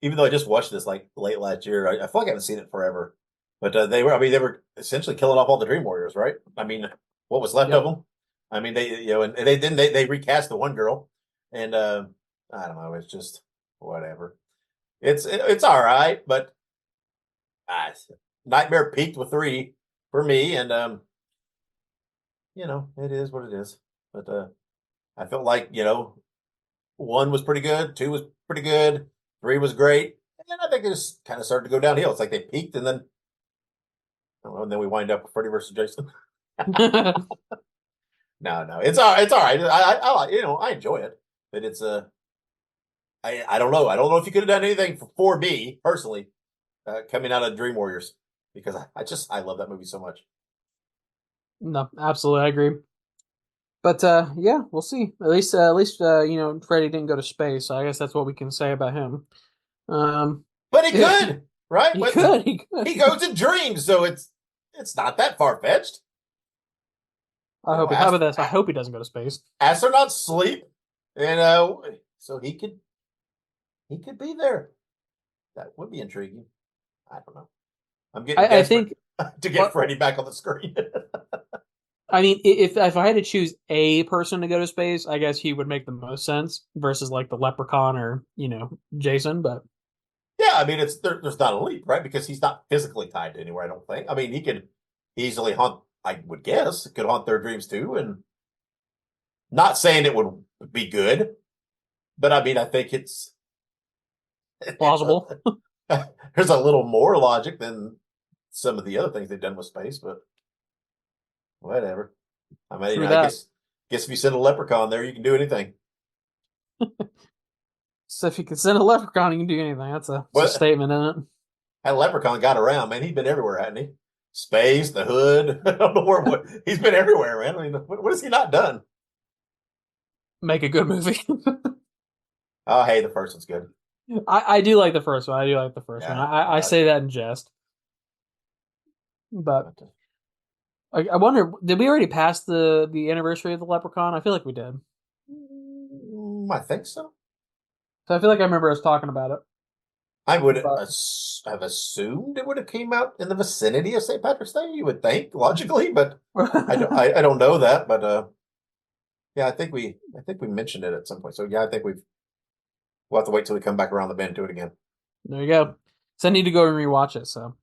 even though I just watched this like late last year, I feel like I haven't seen it forever. But they were essentially killing off all the Dream Warriors, right? I mean, what was left of them? I mean, and they recast the one girl, and I don't know, it's just whatever. It's all right, but uh, Nightmare peaked with 3 for me, and it is what it is. But I felt like 1 was pretty good, 2 was pretty good, 3 was great, and then I think it just kind of started to go downhill. It's like they peaked, and then I don't know, and then we wind up with Freddy versus Jason. No, it's all right. I enjoy it, but it's I don't know. I don't know if you could have done anything for me personally, coming out of Dream Warriors, because I love that movie so much. No, absolutely, I agree. But yeah, we'll see. At least Freddy didn't go to space, so I guess that's what we can say about him. But he could, right? He could. He goes in dreams, so it's not that far fetched. How about this? I hope he doesn't go to space. Astronauts sleep, and so he could be there. That would be intriguing. I don't know. I'm getting I think to get Freddy back on the screen. I mean, if I had to choose a person to go to space, I guess he would make the most sense versus like the Leprechaun or Jason. But yeah, I mean, there's not a leap, right? Because he's not physically tied to anywhere. I don't think. I mean, he could easily haunt. I would guess could haunt their dreams too, and not saying it would be good, but I mean, I think it's plausible. There's a little more logic than some of the other things they've done with space, but whatever. I mean, I guess if you send a leprechaun there, you can do anything. So if you can send a leprechaun, you can do anything. That's a statement, isn't it? That leprechaun got around, man. He's been everywhere, hasn't he? Space, the hood. I don't know what. He's been everywhere, man. I mean, what has he not done? Make a good movie. Oh, hey, the first one's good. I do like the first one. I say that in jest. But I wonder, did we already pass the anniversary of the Leprechaun? I feel like we did. I think so. So I feel like I remember us talking about it. I would have assumed it would have came out in the vicinity of St. Patrick's Day. You would think logically, but I don't know that. But yeah, I think we mentioned it at some point. So yeah, I think we'll have to wait till we come back around the bend to it again. There you go. So I need to go and rewatch it. So,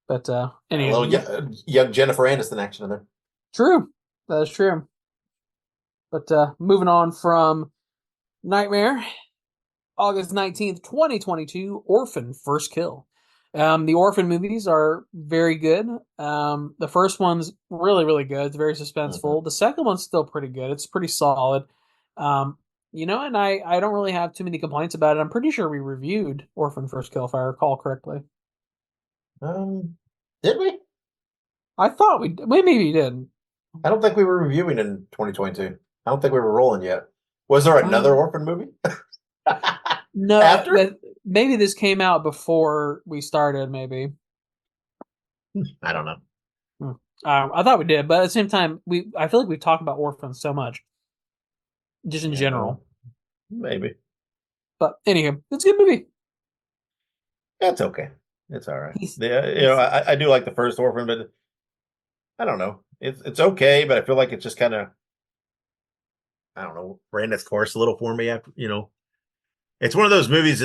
but anyway, a little young Jennifer Aniston action in there. True, that is true. But moving on from Nightmare. August 19th, 2022, Orphan First Kill. The Orphan movies are very good. The first one's really, really good. It's very suspenseful. Mm-hmm. The second one's still pretty good. It's pretty solid. And I don't really have too many complaints about it. I'm pretty sure we reviewed Orphan First Kill, if I recall correctly. Did we? I thought we maybe we did. I don't think we were reviewing in 2022. I don't think we were rolling yet. Was there another Orphan movie? No, maybe this came out before we started. Maybe I don't know. I thought we did, but at the same time, I feel like we talk about orphans so much, just in general. Maybe, but anyway, it's a good movie. It's okay. It's all right. I do like the first Orphan, but I don't know. It's okay, but I feel like it's just kind of I don't know, ran its course a little for me after It's one of those movies.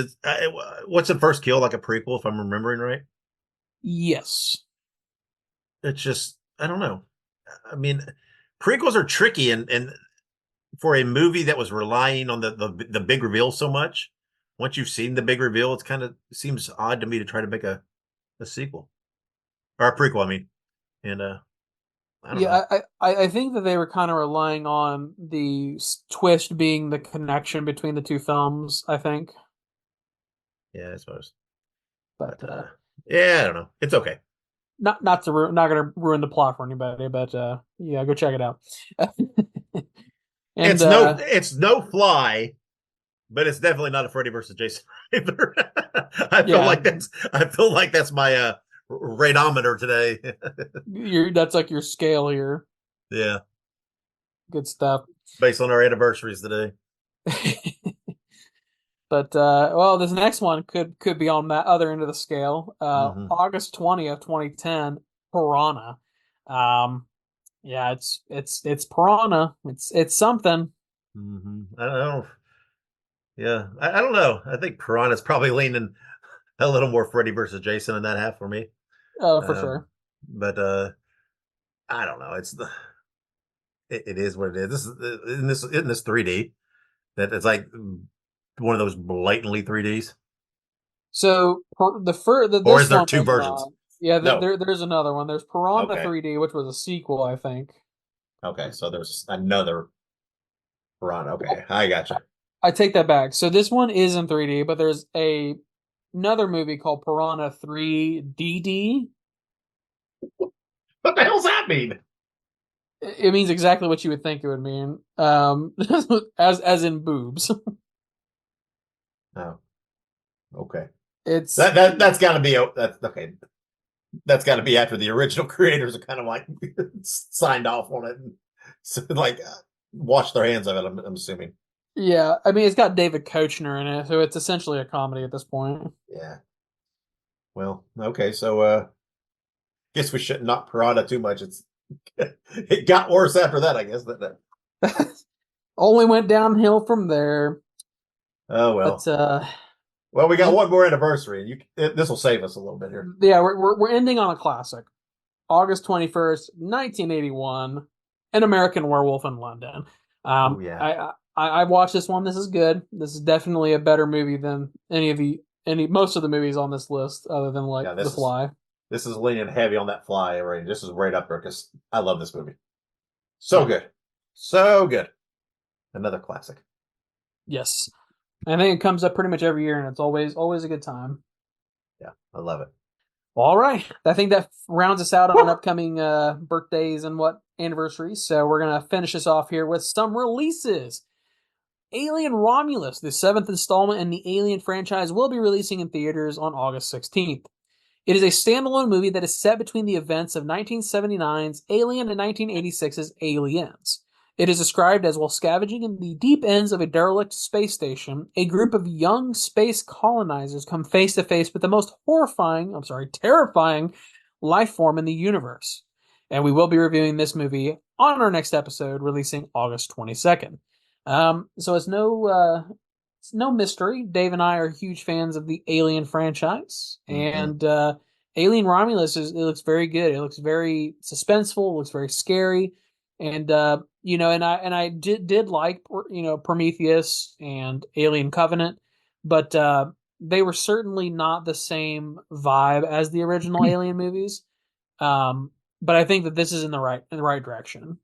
What's the First Kill, like a prequel, if I'm remembering right? Yes. It's just I don't know. I mean, prequels are tricky, and for a movie that was relying on the big reveal so much, once you've seen the big reveal, it seems odd to me to try to make a sequel or a prequel. I mean, and I don't know. I think that they were kind of relying on the twist being the connection between the two films, I think. Yeah, I suppose. But yeah, I don't know. It's okay. Not going to ruin the plot for anybody, but yeah, go check it out. And, it's no Fly, but it's definitely not a Freddy versus Jason either. I feel like that's my radometer today. That's like your scale here. Yeah. Good stuff. Based on our anniversaries today. But well, this next one could be on that other end of the scale. August 20th, 2010, Piranha. Yeah, it's Piranha. It's something. I don't know. Yeah, I don't know. I think Piranha's probably leaning a little more Freddy versus Jason in that half for me. For sure. But I don't know. It is what it is. This is in this 3D that it's like one of those blatantly 3Ds. So Or this is there one two was versions? not. Yeah, No. there's another one. There's Piranha Okay. 3D, which was a sequel, I think. Okay, so there's another Piranha. Okay, I gotcha. I take that back. So this one is in 3D, but there's another movie called Piranha 3DD. What the hell's that mean? It means exactly what you would think it would mean. As in boobs. Oh, okay. It's That's got to be that's okay. That's got to be after the original creators are kind of like signed off on it and so, like washed their hands of it. I'm assuming. yeah. I mean, it's got David Koechner in it, so it's essentially a comedy at this point. Yeah. Well, okay. So guess we shouldn't knock Piranha too much. It got worse after that, I guess. Only went downhill from there. Oh well. But Well, we got one more anniversary. This will save us a little bit here. yeah, we're ending on a classic. August 21st, 1981, An American Werewolf in London. Oh yeah. I watched this one. This is good. This is definitely a better movie than most of the movies on this list, other than like The Fly. This is leaning heavy on that Fly range. This is right up there because I love this movie. So good. So good. Another classic. Yes. I think it comes up pretty much every year, and it's always a good time. Yeah, I love it. All right. I think that rounds us out on upcoming birthdays and anniversaries. So we're going to finish this off here with some releases. Alien Romulus, the 7th installment in the Alien franchise, will be releasing in theaters on August 16th. It is a standalone movie that is set between the events of 1979's Alien and 1986's Aliens. It is described as while scavenging in the deep ends of a derelict space station, a group of young space colonizers come face to face with the most terrifying life form in the universe. And we will be reviewing this movie on our next episode, releasing August 22nd. So it's no mystery. Dave and I are huge fans of the Alien franchise, and Alien Romulus it looks very good. It looks very suspenseful. It looks very scary, and I did like Prometheus and Alien Covenant, but they were certainly not the same vibe as the original Alien movies. But I think that this is in the right direction.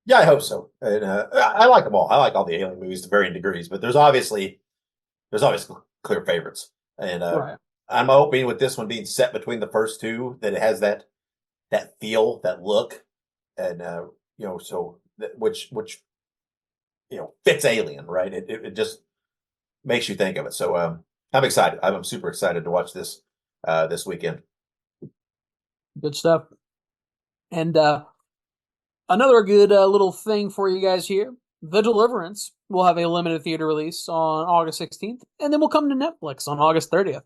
Yeah, I hope so. And I like them all. I like all the Alien movies to varying degrees, but there's obviously clear favorites. And Right. I'm hoping with this one being set between the first two that it has that feel, that look, and which fits Alien, right? It just makes you think of it. So I'm excited. I'm super excited to watch this this weekend. Good stuff. And another good little thing for you guys here. The Deliverance will have a limited theater release on August 16th, and then will come to Netflix on August 30th.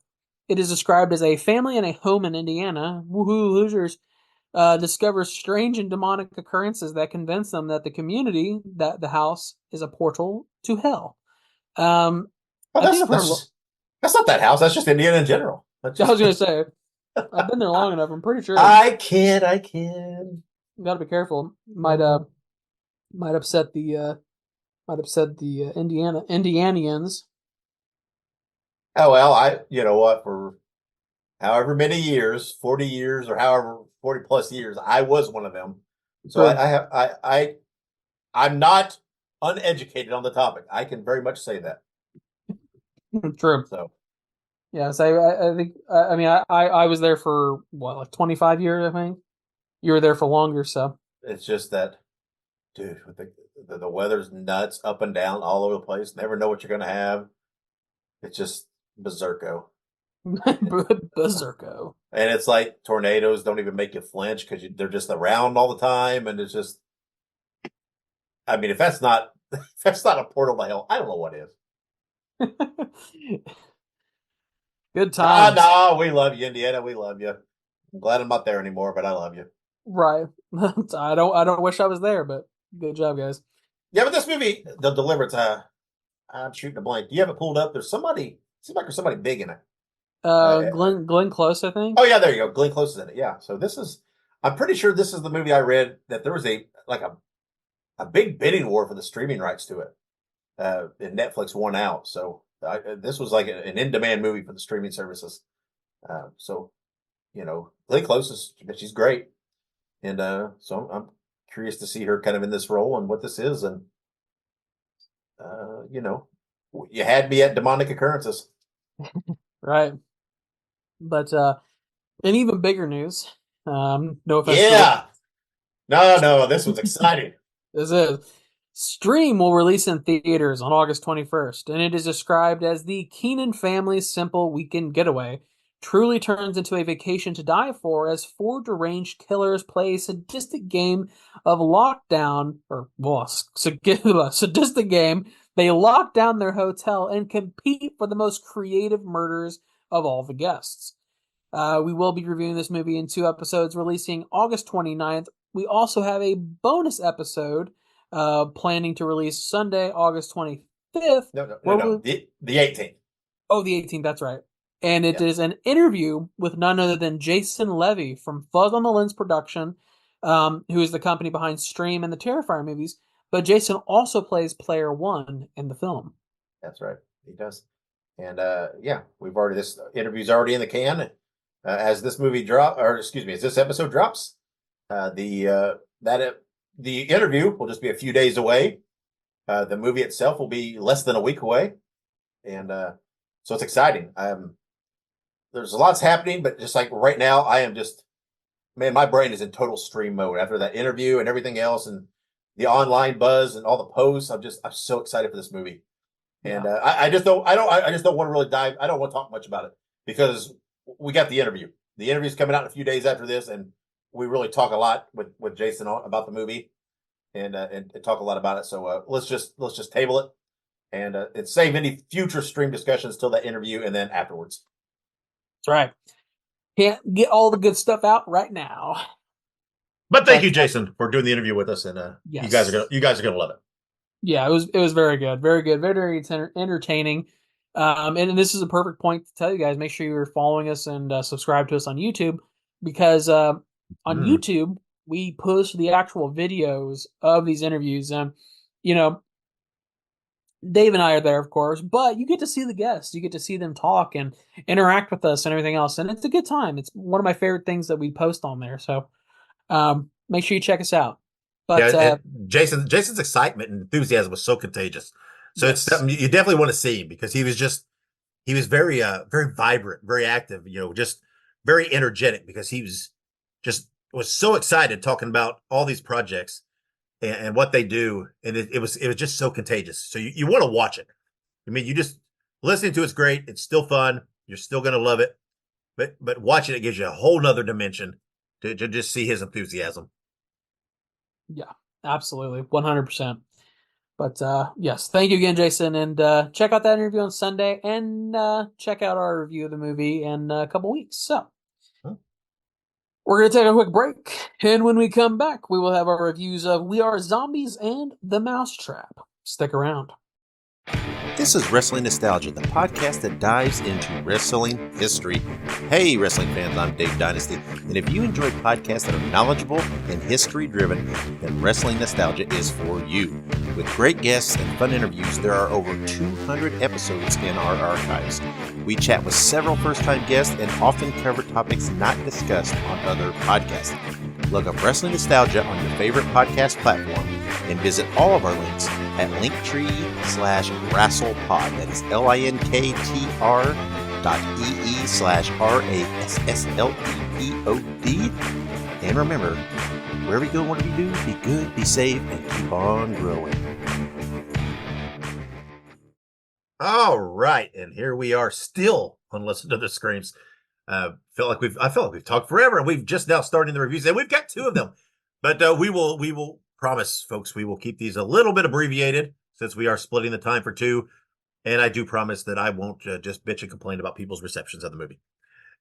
It is described as a family in a home in Indiana. Woohoo, losers. Discovers strange and demonic occurrences that convince them that the house is a portal to hell. That's not that house. That's just Indiana in general. I was going to say, I've been there long enough. I'm pretty sure. I can. Got to be careful. Might upset the Indianians. Oh well, you know what, for however many years, 40 years or however 40 plus years, I was one of them. So right. I'm not uneducated on the topic. I can very much say that. True. So yeah, so I think I was there for what, like 25 years, I think. You were there for longer, so it's just that, dude, with the weather's nuts, up and down, all over the place. Never know what you're gonna have. It's just berserko. Berserko. And it's like tornadoes don't even make you flinch because they're just around all the time, and it's just. I mean, if that's not a portal to hell, I don't know what is. Good times. No, we love you, Indiana. We love you. I'm glad I'm not there anymore, but I love you. Right. I don't wish I was there, but good job, guys. Yeah, but this movie, The Deliverance, I'm shooting a blank. Do you have it pulled up? There's somebody, seems like there's somebody big in it. Glenn Close, I think. Oh yeah, there you go. Glenn Close is in it. Yeah. So this is, I'm pretty sure this is the movie I read that there was a big bidding war for the streaming rights to it. And Netflix won out. So this was like an in-demand movie for the streaming services. So, Glenn Close she's great. And so I'm curious to see her kind of in this role and what this is. And, you had me at demonic occurrences. Right. But in even bigger news, no offense. Yeah. No, this was exciting. This is Stream will release in theaters on August 21st, and it is described as the Keenan family's simple weekend getaway. Truly turns into a vacation to die for as four deranged killers play a sadistic game of lockdown, sadistic game. They lock down their hotel and compete for the most creative murders of all the guests. We will be reviewing this movie in 2 episodes, releasing August 29th. We also have a bonus episode planning to release Sunday, August 25th. No. The 18th. Oh, the 18th, that's right. And it is an interview with none other than Jason Levy from Fuzz on the Lens Production, who is the company behind Stream and the Terrifier movies. But Jason also plays Player One in the film. That's right. He does. And this interview's already in the can. As this as this episode drops, the interview will just be a few days away. The movie itself will be less than a week away, and so it's exciting. There's lots happening, but just like right now, I am my brain is in total Stream mode after that interview and everything else, and the online buzz and all the posts. I'm so excited for this movie, and I just don't want to really dive. I don't want to talk much about it because we got the interview. The interview's coming out in a few days after this, and we really talk a lot with Jason about the movie, and talk a lot about it. So let's just table it, and save any future Stream discussions till that interview, and then afterwards. That's right. Can't get all the good stuff out right now. But thank you, Jason, for doing the interview with us, and yes. you guys are gonna love it. Yeah, it was very good, very good, very entertaining. And this is a perfect point to tell you guys, make sure you're following us and subscribe to us on YouTube, because on YouTube, we post the actual videos of these interviews. Dave and I are there, of course, but you get to see the guests. You get to see them talk and interact with us and everything else. And it's a good time. It's one of my favorite things that we post on there. So make sure you check us out. But Jason's excitement and enthusiasm was so contagious. So It's something you definitely want to see him, because he was very very vibrant, very active, just very energetic, because he was so excited talking about all these projects and what they do, and it was just so contagious. So you want to watch it. I mean, you just listening to it's great. It's still fun. You're still going to love it, but watching it gives you a whole nother dimension to just see his enthusiasm. Yeah, absolutely, 100%. But yes, thank you again, Jason, and check out that interview on Sunday, and check out our review of the movie in a couple weeks. So we're going to take a quick break, and when we come back, we will have our reviews of We Are Zombies and The MouseTrap. Stick around. This is Wrestling Nostalgia, the podcast that dives into wrestling history. Hey, wrestling fans, I'm Dave Dynasty, and if you enjoy podcasts that are knowledgeable and history-driven, then Wrestling Nostalgia is for you. With great guests and fun interviews, there are over 200 episodes in our archives. We chat with several first-time guests and often cover topics not discussed on other podcasts. Look up Wrestling Nostalgia on your favorite podcast platform and visit all of our links at linktr.ee/wrestlepod. That is linktr.ee/RASSLEPOD. And remember, wherever you go, whatever you do, be good, be safe, and keep on growing. All right, and here we are still on Listen to the Screams. I feel like we've talked forever, and we've just now started the reviews, and we've got 2 of them. But we will promise, folks, we will keep these a little bit abbreviated, since we are splitting the time for 2. And I do promise that I won't just bitch and complain about people's receptions of the movie.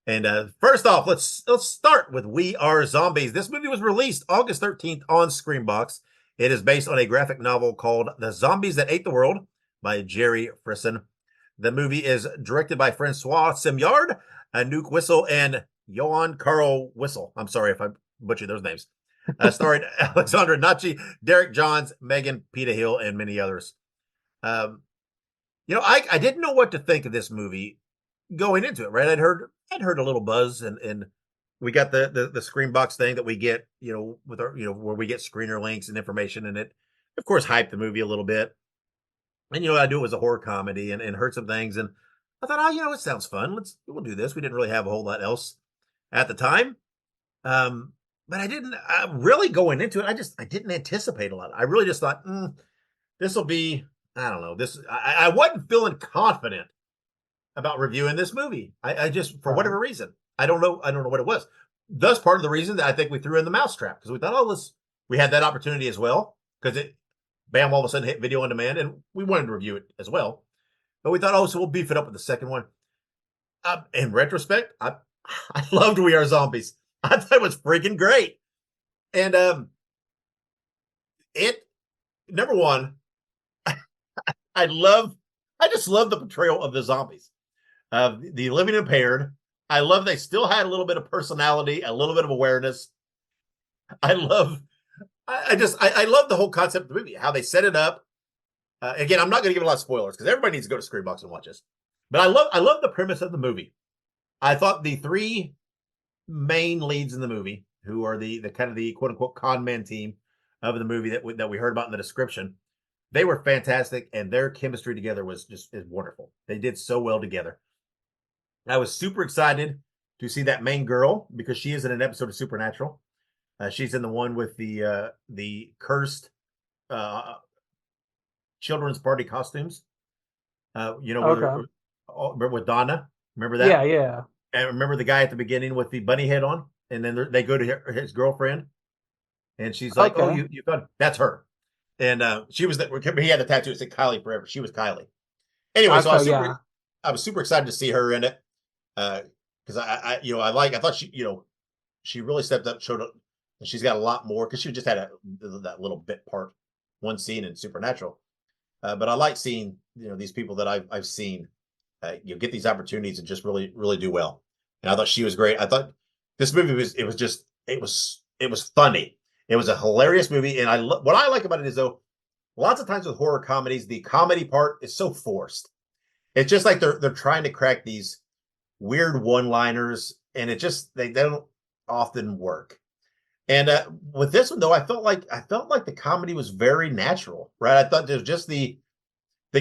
And first off, let's start with We Are Zombies. This movie was released August 13th on Screambox. It is based on a graphic novel called The Zombies That Ate the World by Jerry Frisson. The movie is directed by Francois Simard, Anouk Whistle, and Johan Carl Whistle. I'm sorry if I butchered those names. Starring Alexandra Nachi, Derek Johns, Megan Pita Hill, and many others. I didn't know what to think of this movie going into it, right? I'd heard a little buzz, and we got the Screambox thing that we get, with our, where we get screener links and information, and it, of course, hyped the movie a little bit. And I knew it was a horror comedy, and heard some things, and I thought, it sounds fun. We'll do this. We didn't really have a whole lot else at the time, but I didn't really going into it. I didn't anticipate a lot. I really just thought, this will be, I don't know. I wasn't feeling confident about reviewing this movie. I just, for whatever reason, I don't know what it was. That's part of the reason that I think we threw in the MouseTrap, because we thought, we had that opportunity as well, because it, bam, all of a sudden hit video on demand, and we wanted to review it as well. But we thought, so we'll beef it up with the second one. In retrospect, I loved We Are Zombies. I thought it was freaking great. And number one, I just love the portrayal of the zombies, the living impaired. I love they still had a little bit of personality, a little bit of awareness. I love the whole concept of the movie, how they set it up. Again, I'm not going to give a lot of spoilers because everybody needs to go to Screambox and watch this. But I love the premise of the movie. I thought the three main leads in the movie, who are the kind of the quote unquote con man team of the movie that we heard about in the description, they were fantastic, and their chemistry together is wonderful. They did so well together. I was super excited to see that main girl, because she is in an episode of Supernatural. She's in the one with the cursed children's party costumes. Okay. With Donna. Remember that? Yeah. And remember the guy at the beginning with the bunny head on, and then they go to his girlfriend, and she's like, Okay. "Oh, you thought that's her." And she was he had the tattoo that said Kylie forever. She was Kylie. Anyway, so I was super excited to see her in it, because I thought she really stepped up, showed up, and she's got a lot more, because she just had that little bit part, one scene in Supernatural. But I like seeing these people that I've seen get these opportunities and just really really do well. And I thought she was great. I thought this movie was funny. It was a hilarious movie, and what I like about it is, though, lots of times with horror comedies, the comedy part is so forced. It's just like they're trying to crack these weird one-liners, and they don't often work. And with this one, though, I felt like the comedy was very natural, right? I thought there was just the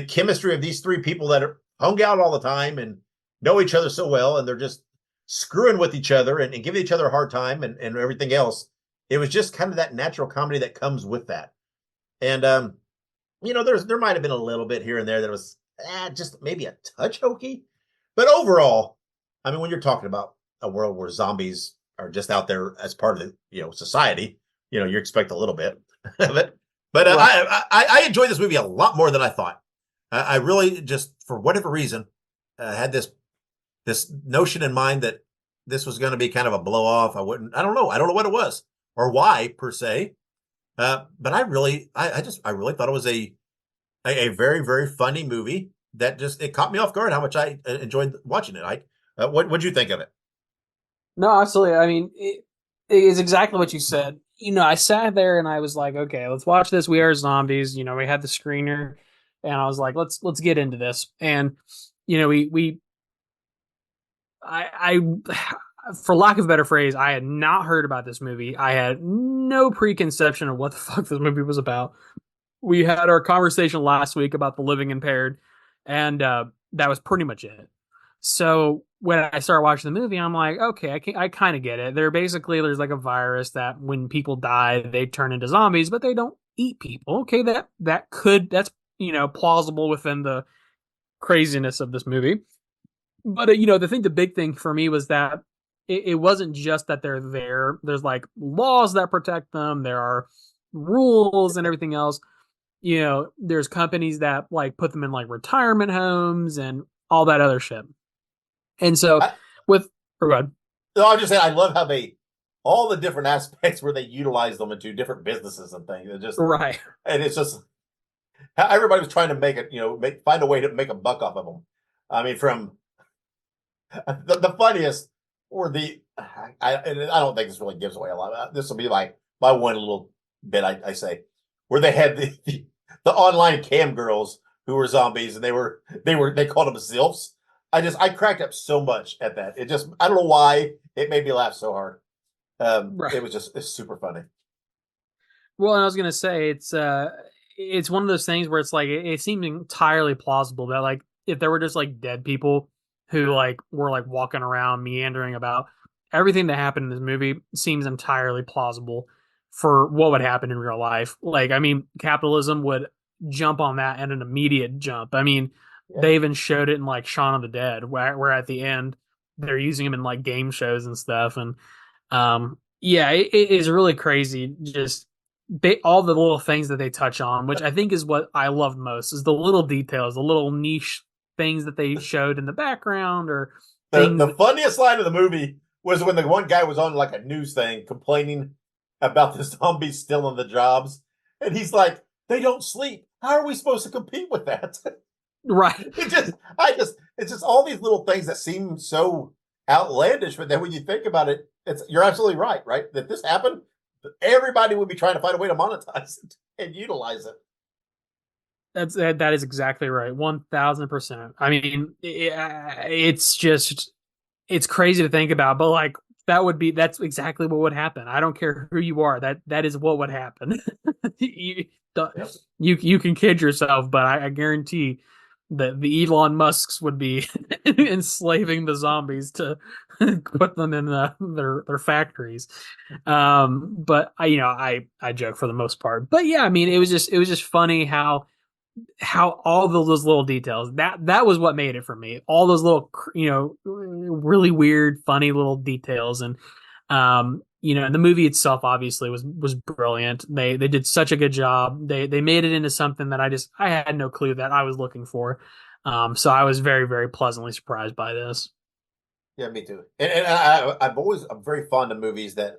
chemistry of these three people that are hung out all the time and know each other so well, and they're just screwing with each other and giving each other a hard time and everything else. It was just kind of that natural comedy that comes with that. And there might have been a little bit here and there that was just maybe a touch hokey, but overall, I mean, when you're talking about a world where zombies are just out there as part of the society, you expect a little bit of it. But right. I enjoyed this movie a lot more than I thought. I really just, for whatever reason, had this notion in mind that this was going to be kind of a blow off. I don't know what it was or why per se. But I really thought it was a very, very funny movie that it caught me off guard how much I enjoyed watching it. What'd you think of it? No, absolutely. I mean, it is exactly what you said. I sat there and I was like, okay, let's watch this. We Are Zombies. We had the screener, and I was like, let's get into this. And I for lack of a better phrase, I had not heard about this movie. I had no preconception of what the fuck this movie was about. We had our conversation last week about the living impaired, and that was pretty much it. So when I started watching the movie, I'm like, okay, I kind of get it. There's like a virus that when people die, they turn into zombies, but they don't eat people. Okay, that's plausible within the craziness of this movie. But the big thing for me was that it wasn't just that they're there. There's like laws that protect them. There are rules and everything else. there's companies that like put them in like retirement homes and all that other shit. And so I, with, oh God. no, I'm just saying, I love how all the different aspects where they utilize them into different businesses and things. Right. And it's just how everybody was trying to make it, find a way to make a buck off of them. I mean, from the funniest or and I don't think this really gives away a lot. This will be like my one little bit I say, where they had the online cam girls who were zombies, and they called them zilfs. I cracked up so much at that. I don't know why it made me laugh so hard. Right. It's super funny. Well, and I was gonna say it's one of those things where it's like it seemed entirely plausible that like if there were just like dead people who like were like walking around meandering about, everything that happened in this movie seems entirely plausible for what would happen in real life. Like, I mean, capitalism would jump on that at an immediate jump. I mean, Yeah. they even showed it in like Shaun of the Dead, where at the end they're using him in like game shows and stuff. And yeah, it is really crazy. Just all the little things that they touch on, which I think is what I love most, is the little details, the little niche things that they showed in the background or things. The funniest line of the movie was when the one guy was on like a news thing complaining about the zombies stealing the jobs, and he's like, "They don't sleep. How are we supposed to compete with that?" Right. It's just all these little things that seem so outlandish, but then when you think about it, you're absolutely right? That this happened, everybody would be trying to find a way to monetize it and utilize it. That is exactly right. 1,000%. I mean, it's crazy to think about, but like that's exactly what would happen. I don't care who you are. That is what would happen. you, Yep. you can kid yourself, but I guarantee that the Elon Musks would be enslaving the zombies to put them in their factories. But I joke for the most part. But yeah, I mean, it was just funny how all those little details, that was what made it for me. All those little really weird, funny little details. And and the movie itself obviously was brilliant. They did such a good job. They made it into something that I had no clue that I was looking for. So I was very, very pleasantly surprised by this. Yeah, me too. And I'm very fond of movies that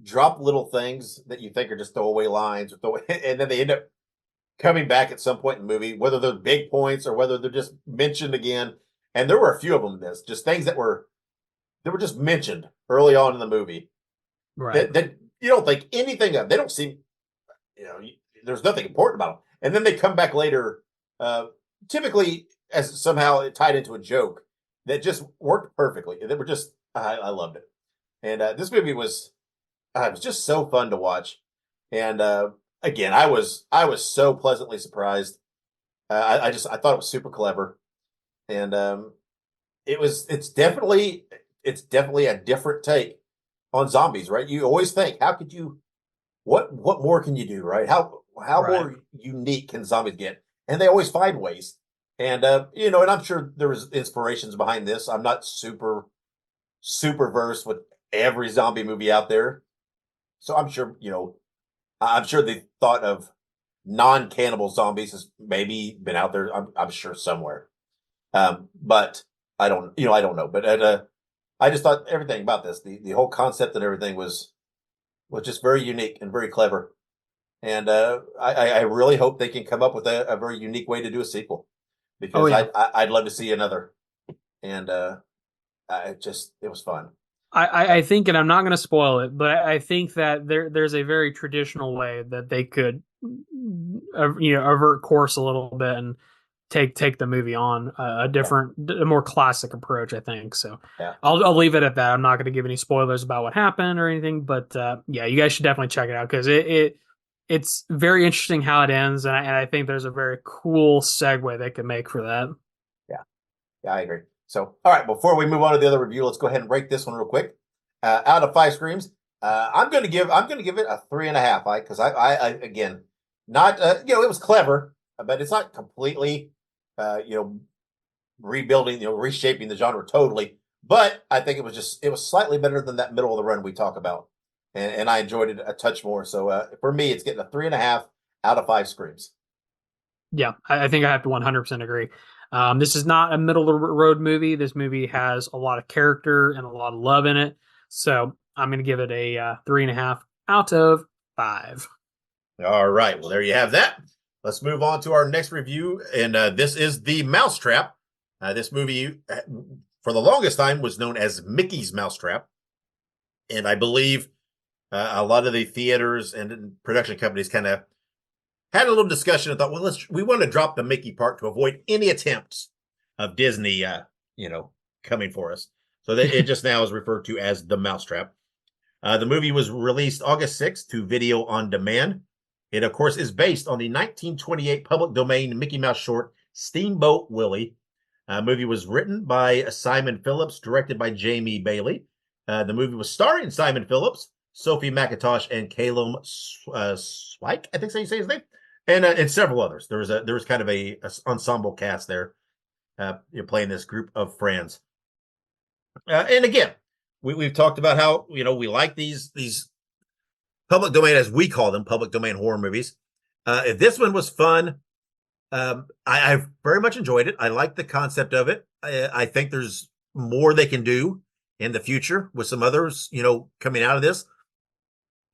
drop little things that you think are just throwaway lines, and then they end up coming back at some point in the movie, whether they're big points or whether they're just mentioned again. And there were a few of them. This just things that were just mentioned early on in the movie, right? That you don't think anything of. They don't seem, there's nothing important about them, and then they come back later, typically as somehow it tied into a joke that just worked perfectly. They were just, I loved it, and this movie was just so fun to watch, and again, I was so pleasantly surprised. I thought it was super clever, and it's definitely a different take on zombies, right? You always think, how could you, what more can you do, right? How right. More unique can zombies get? And they always find ways. And and I'm sure there was inspirations behind this. I'm not super versed with every zombie movie out there, so I'm sure the thought of non-cannibal zombies has maybe been out there. I'm sure somewhere, but I don't know. But I just thought everything about this, the whole concept and everything was just very unique and very clever. And I really hope they can come up with a very unique way to do a sequel, because I'd love to see another. And it was fun. I think, and I'm not going to spoil it, but I think that there's a very traditional way that they could, avert course a little bit and take the movie on a different, a more classic approach, I think. So yeah. I'll leave it at that. I'm not going to give any spoilers about what happened or anything, but yeah, you guys should definitely check it out, because it's very interesting how it ends, and I think there's a very cool segue they could make for that. Yeah, I agree. So, all right, before we move on to the other review, let's go ahead and rate this one real quick. Out of 5 screams, I'm going to give it a 3.5. Because I again, not it was clever, but it's not completely rebuilding, reshaping the genre totally. But I think it was slightly better than that middle of the run we talk about, and I enjoyed it a touch more. So for me, it's getting a 3.5 out of 5 screams. Yeah, I think I have to 100% agree. This is not a middle of the road movie. This movie has a lot of character and a lot of love in it. So I'm going to give it a 3.5 out of 5. All right. Well, there you have that. Let's move on to our next review. And this is The MouseTrap. This movie, for the longest time, was known as Mickey's Mousetrap. And I believe a lot of the theaters and production companies kind of had a little discussion and thought, well, we want to drop the Mickey part to avoid any attempts of Disney, coming for us. So it just now is referred to as The Mousetrap. The movie was released August 6th to video on demand. It, of course, is based on the 1928 public domain Mickey Mouse short Steamboat Willie. The movie was written by Simon Phillips, directed by Jamie Bailey. The movie was starring Simon Phillips, Sophie McIntosh, and Calum Swike, I think so you say his name, and several others. There was kind of a ensemble cast there, playing this group of friends. And again, we've talked about how we like these public domain, as we call them, public domain horror movies. This one was fun. I very much enjoyed it. I like the concept of it. I think there's more they can do in the future with some others, coming out of this.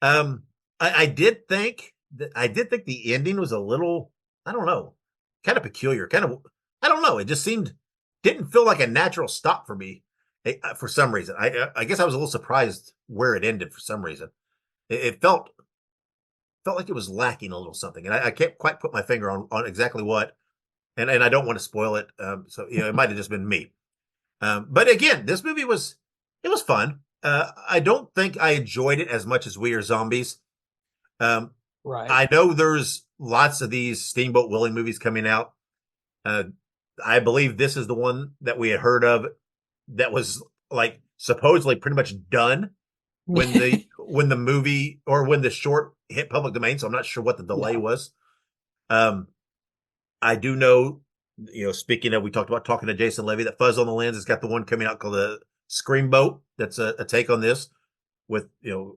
I did think the ending was a little, I don't know, kind of peculiar. I don't know. It just didn't feel like a natural stop for me for some reason. I guess I was a little surprised where it ended for some reason. It felt like it was lacking a little something, and I can't quite put my finger on exactly what, and I don't want to spoil it. So it might have just been me. But again, this movie was fun. I don't think I enjoyed it as much as We Are Zombies. Right. I know there's lots of these Steamboat Willie movies coming out. I believe this is the one that we had heard of that was like supposedly pretty much done when the movie or when the short hit public domain. So I'm not sure what the delay was. I do know, speaking of, we talked about talking to Jason Levy, that Fuzz on the Lens has got the one coming out called the Scream Boat. That's a take on this with,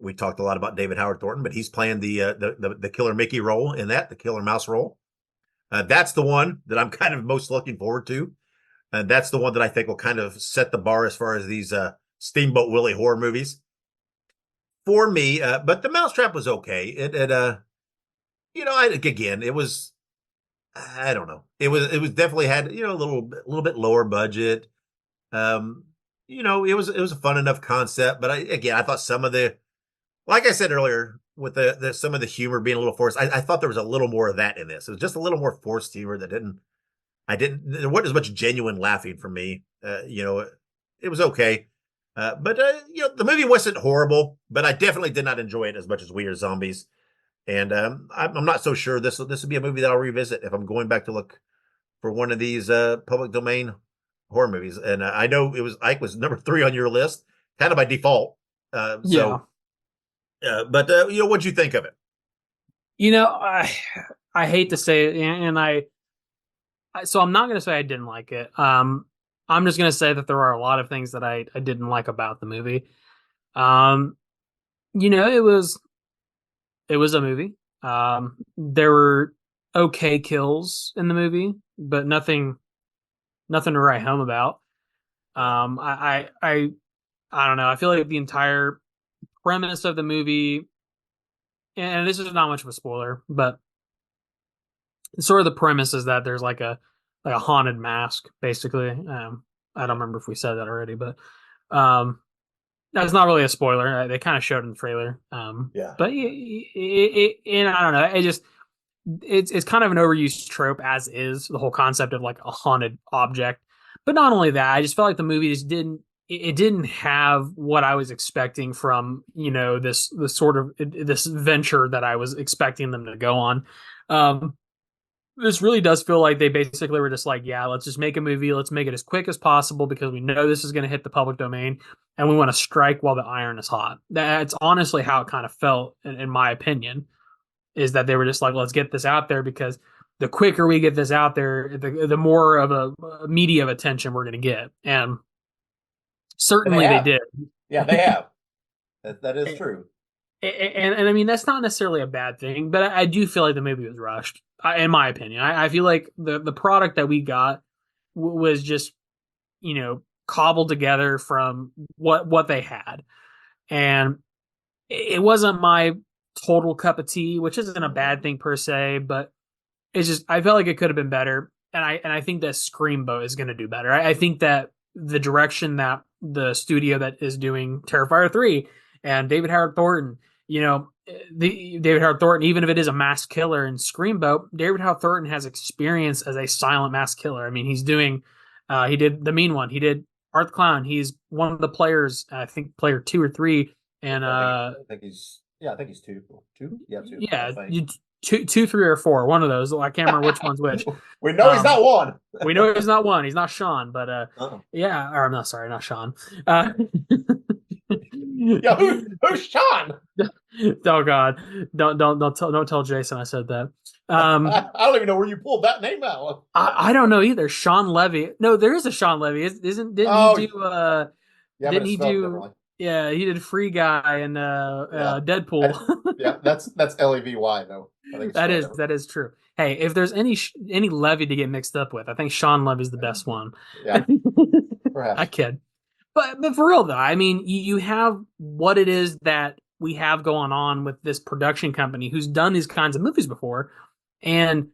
we talked a lot about David Howard Thornton, but he's playing the Killer Mickey role in that, the Killer Mouse role. That's the one that I'm kind of most looking forward to. And that's the one that I think will kind of set the bar as far as these Steamboat Willie horror movies for me. But The Mousetrap was okay. Again, it was, I don't know. It was definitely had, a little bit lower budget. It was a fun enough concept, but I thought some of like I said earlier, with the some of the humor being a little forced, I thought there was a little more of that in this. It was just a little more forced humor that there wasn't as much genuine laughing for me. It was okay. But the movie wasn't horrible, but I definitely did not enjoy it as much as We Are Zombies. And I'm not so sure this would be a movie that I'll revisit if I'm going back to look for one of these public domain horror movies. And I know Ike was number 3 on your list, kind of by default. But what'd you think of it? I hate to say it, and so I'm not going to say I didn't like it. I'm just going to say that there are a lot of things that I didn't like about the movie. It was a movie. There were okay kills in the movie, but nothing to write home about. I don't know. I feel like the entire premise of the movie, and this is not much of a spoiler, but sort of the premise is that there's like a haunted mask, basically. I don't remember if we said that already, but that's not really a spoiler. They kind of showed in the trailer. Yeah. But and I don't know. It's kind of an overused trope, as is the whole concept of like a haunted object. But not only that, I just felt like the movie just didn't have what I was expecting from this sort of this venture that I was expecting them to go on. This really does feel like they basically were just like, yeah, let's just make a movie. Let's make it as quick as possible because we know this is going to hit the public domain and we want to strike while the iron is hot. That's honestly how it kind of felt, in my opinion, is that they were just like, let's get this out there because the quicker we get this out there, the more of a media of attention we're going to get. And certainly they did. Yeah, they have. That is true. And I mean, that's not necessarily a bad thing, but I do feel like the movie was rushed, in my opinion. I feel like the product that we got was just, cobbled together from what they had. And it wasn't my total cup of tea, which isn't a bad thing per se, but it's just, I felt like it could have been better. And I think that Screamboat is going to do better. I think that the direction that the studio that is doing Terrifier 3 and David Howard Thornton, David Howard Thornton, even if it is a mass killer in Screamboat, David Howard Thornton has experience as a silent mass killer. I mean, he did The Mean One, he did Art the Clown. He's one of the players, I think player 2 or 3, and I think he's two. Two? Yeah, two. yeah, two, 3, or 4, one of those. I can't remember which one's which. We know he's not one. We know he's not one. He's not Sean, but yeah. Or I'm not sorry, not Sean. Yeah, who's Sean? Oh God, don't tell Jason I said that. I don't even know where you pulled that name out of. I don't know either. Sean Levy. No, there is a Sean Levy. Didn't he do? Yeah, didn't he do? Yeah, he did Free Guy and Deadpool. That's Levy though. I think that is true. Hey, if there's any Levy to get mixed up with, I think Sean Levy's the best one. Yeah, perhaps. I kid. But for real though, I mean, you have what it is that we have going on with this production company who's done these kinds of movies before, and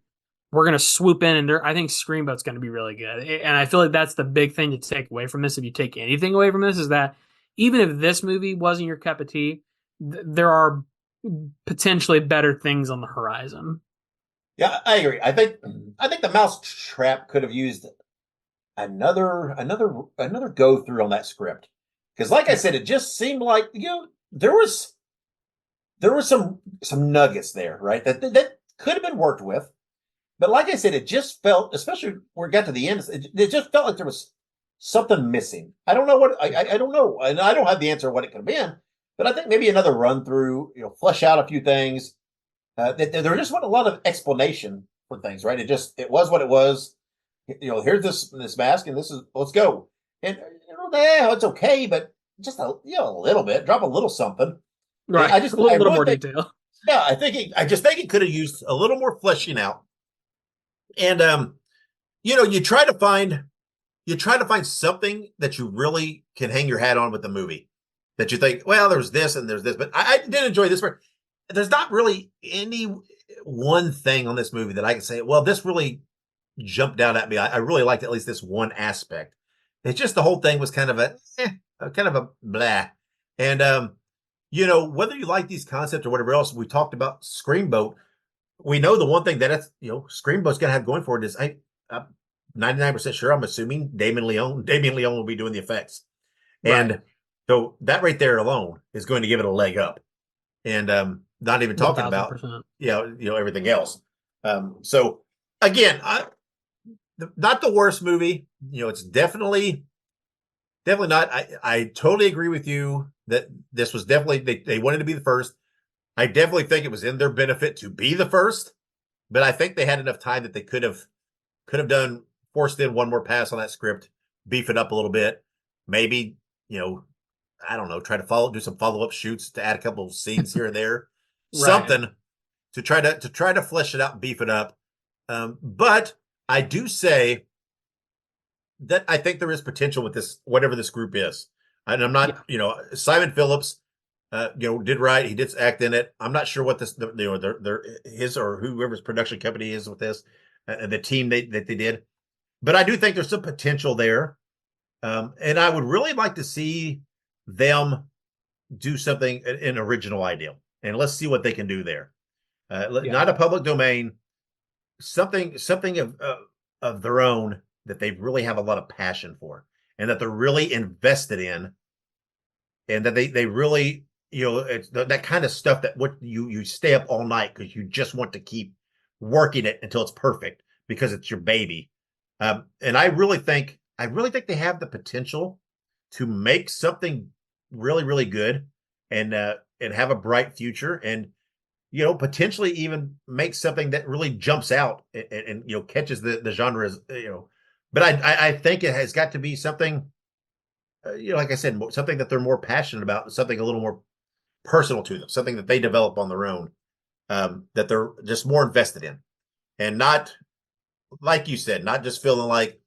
we're gonna swoop in, and I think Screamboat's gonna be really good. And I feel like that's the big thing to take away from this. If you take anything away from this, is that even if this movie wasn't your cup of tea, there are potentially better things on the horizon. Yeah, I agree. I think the MouseTrap could have used another go through on that script, because like I said, it just seemed like there was some nuggets there, right? That could have been worked with, but like I said, it just felt, especially where it got to the end, it just felt like there was something missing. I don't know what I don't know, and I don't have the answer of what it could have been, but I think maybe another run through, flesh out a few things. There just wasn't a lot of explanation for things, right? It was what it was. Here's this mask, and let's go. And it's okay, but just a little bit, drop a little something. Right. A little more detail. Yeah, I just think it could have used a little more fleshing out. And you try to find something that you really can hang your hat on with the movie. That you think, well, there's this and there's this, but I did enjoy this part. There's not really any one thing on this movie that I can say, well, this really jumped out at me. I really liked at least this one aspect. It's just the whole thing was kind of a blah. And whether you like these concepts or whatever else, we talked about Screamboat. We know the one thing that Screamboat's gonna have going for it is I'm 99% sure, I'm assuming Damien Leone will be doing the effects. Right. And so that right there alone is going to give it a leg up. And not even talking 1,000%. About everything else. So again, not the worst movie. It's definitely not. I totally agree with you that this was definitely they wanted to be the first. I definitely think it was in their benefit to be the first, but I think they had enough time that they could have forced in one more pass on that script, beef it up a little bit, maybe I don't know, try to do some follow-up shoots to add a couple of scenes here and there, right. Something to try to flesh it out and beef it up. But I do say that I think there is potential with this, whatever this group is. And I'm not, Simon Phillips, did right. He did act in it. I'm not sure what this, his or whoever's production company is with this, the team that they did. But I do think there's some potential there. And I would really like to see them do something, an original idea. And let's see what they can do there. Not a public domain, something of their own that they really have a lot of passion for and that they're really invested in, and that they really, it's that kind of stuff that what you stay up all night because you just want to keep working it until it's perfect because it's your baby. And I really think they have the potential to make something really, really good and have a bright future, and potentially even make something that really jumps out and catches the genre, but I think it has got to be something, like I said, something that they're more passionate about, something a little more personal to them, something that they develop on their own, that they're just more invested in, and not, like you said, not just feeling like,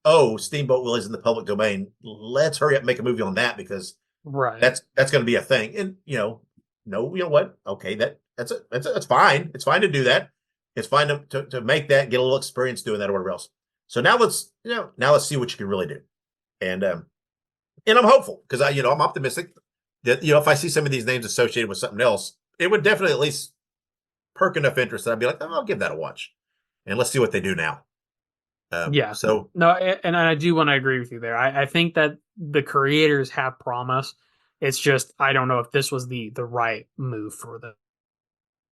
oh, Steamboat Willie's in the public domain. Let's hurry up and make a movie on that because Right. that's going to be a thing. And no, you know what? Okay, that's fine. It's fine to do that. It's fine to make that, get a little experience doing that or whatever else. So now let's see what you can really do. And I'm hopeful because I'm optimistic that if I see some of these names associated with something else, it would definitely at least perk enough interest that I'd be like, oh, I'll give that a watch, and let's see what they do now. Yeah. So no, and I do want to agree with you there. I think that the creators have promise. It's just I don't know if this was the right move for them.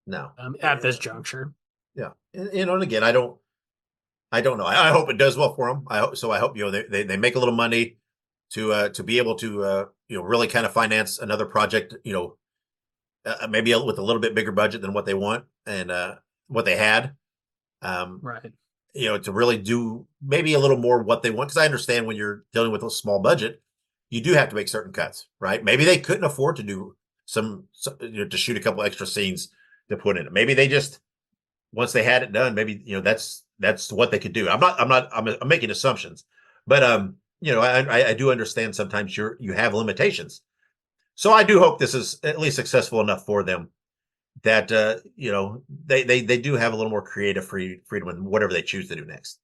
No, at this juncture. Yeah, and again, I don't know. I hope it does well for them. I hope they make a little money to be able to really kind of finance another project. Maybe with a little bit bigger budget than what they want and what they had. Right. To really do maybe a little more what they want. Because I understand when you're dealing with a small budget, you do have to make certain cuts, right? Maybe they couldn't afford to do some to shoot a couple extra scenes to put in it. Maybe they just, once they had it done, maybe that's what they could do. I'm making assumptions, but I do understand sometimes you have limitations. So I do hope this is at least successful enough for them that they do have a little more creative freedom in whatever they choose to do next,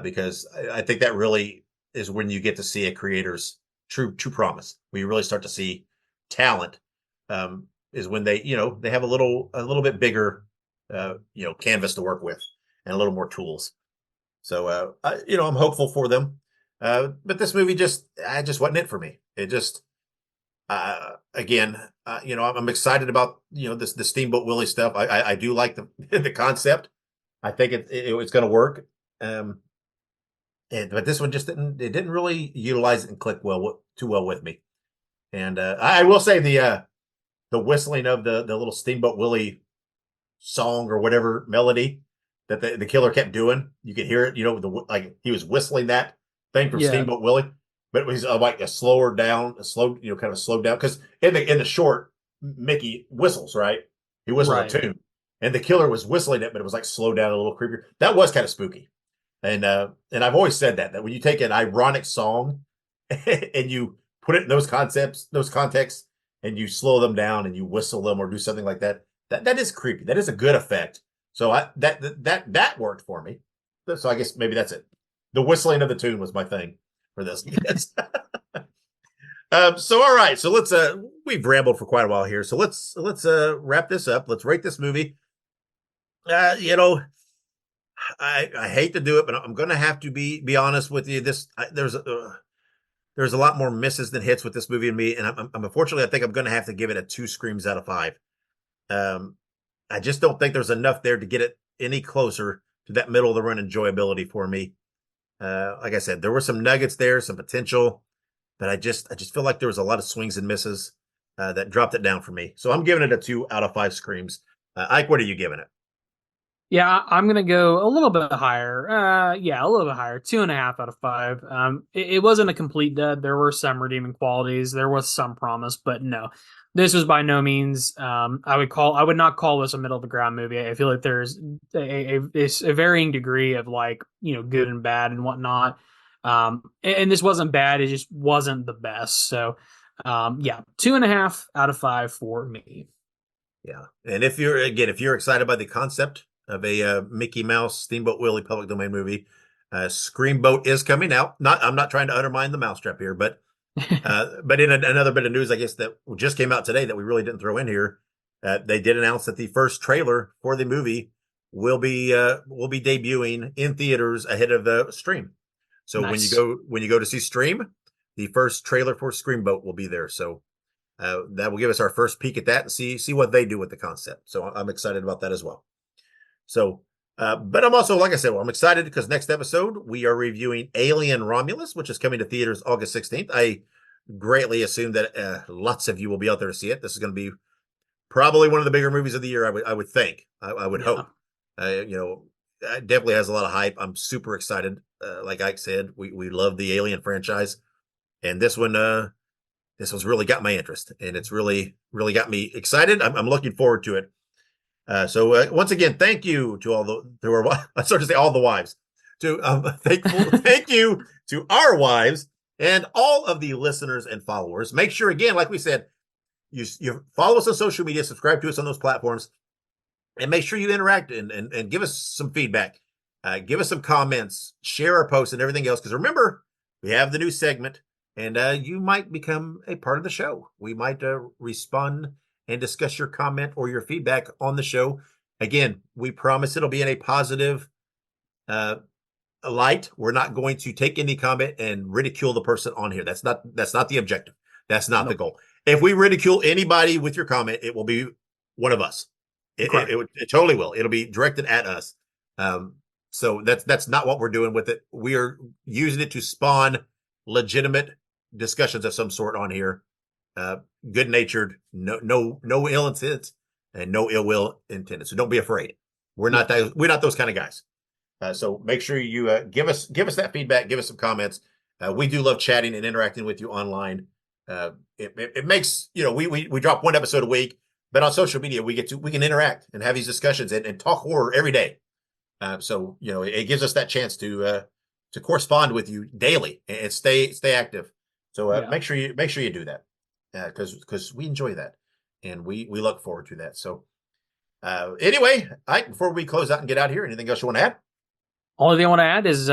because I think that really is when you get to see a creator's true promise. Where you really start to see talent, is when they have a little bit bigger canvas to work with and a little more tools. So I'm hopeful for them, but this movie just wasn't it for me. It just again, I'm excited about the Steamboat Willie stuff. I do like the the concept. I think it's going to work. But this one just didn't really utilize it and click too well with me. And I will say the whistling of the little Steamboat Willie song or whatever melody that the killer kept doing, you could hear it. Like he was whistling that thing from Steamboat Willie. But it was like a slowed down because in the short, Mickey whistles, right? He whistles a tune, and the killer was whistling it, but it was like slowed down a little creepier. That was kind of spooky, and I've always said that when you take an ironic song and you put it in those contexts, and you slow them down and you whistle them or do something like that, that is creepy. That is a good effect. So that worked for me. So I guess maybe that's it. The whistling of the tune was my thing for this. Yes. So all right, so let's we've rambled for quite a while here, so let's wrap this up. Let's rate this movie. I hate to do it, but I'm gonna have to be honest with you. There's a lot more misses than hits with this movie and me, and I'm unfortunately I think I'm gonna have to give it a 2 screams out of 5. I just don't think there's enough there to get it any closer to that middle of the run enjoyability for me. Like I said, there were some nuggets there, some potential, but I just feel like there was a lot of swings and misses that dropped it down for me. So I'm giving it a 2 out of 5 screams. Ike, what are you giving it? Yeah, I'm gonna go a little bit higher. A little bit higher. 2.5 out of 5. It wasn't a complete dud. There were some redeeming qualities. There was some promise, but no, this was by no means. I would not call this a middle of the ground movie. I feel like there's a varying degree of good and bad and whatnot. And this wasn't bad. It just wasn't the best. So, 2.5 out of 5 for me. Yeah, and if you're excited by the concept of a Mickey Mouse Steamboat Willie public domain movie, Screamboat is coming out. I'm not trying to undermine the MouseTrap here, but in another bit of news, I guess that just came out today that we really didn't throw in here, they did announce that the first trailer for the movie will be debuting in theaters ahead of the stream. So Nice. when you go to see Stream, the first trailer for Screamboat will be there. So that will give us our first peek at that and see what they do with the concept. So I'm excited about that as well. So, but I'm also, like I said, I'm excited because next episode we are reviewing Alien Romulus, which is coming to theaters August 16th. I greatly assume that lots of you will be out there to see it. This is going to be probably one of the bigger movies of the year. I would think. I would hope. It definitely has a lot of hype. I'm super excited. Like Ike said, we love the Alien franchise, and this one this one's really got my interest, and it's really got me excited. I'm looking forward to it. So once again, thank you to I started to say all the wives. Thank you to our wives and all of the listeners and followers. Make sure, again, like we said, you follow us on social media, subscribe to us on those platforms, and make sure you interact and give us some feedback. Give us some comments, share our posts and everything else. Because remember, we have the new segment, and you might become a part of the show. We might respond and discuss your comment or your feedback on the show. Again, we promise it'll be in a positive light. We're not going to take any comment and ridicule the person on here. That's not the objective. That's not the goal. If we ridicule anybody with your comment, it will be one of us. It totally will. It'll be directed at us. So that's not what we're doing with it. We are using it to spawn legitimate discussions of some sort on here. Good natured, no ill intent, and no ill will intended. So don't be afraid. We're not those kind of guys. So make sure you give us that feedback. Give us some comments. We do love chatting and interacting with you online. It makes, we drop one episode a week, but on social media we can interact and have these discussions and talk horror every day. So it gives us that chance to correspond with you daily and stay active. So make sure you do that, because we enjoy that and we look forward to that. So anyway, Ike, before we close out and get out of here, anything else you want to add? Only thing I want to add is,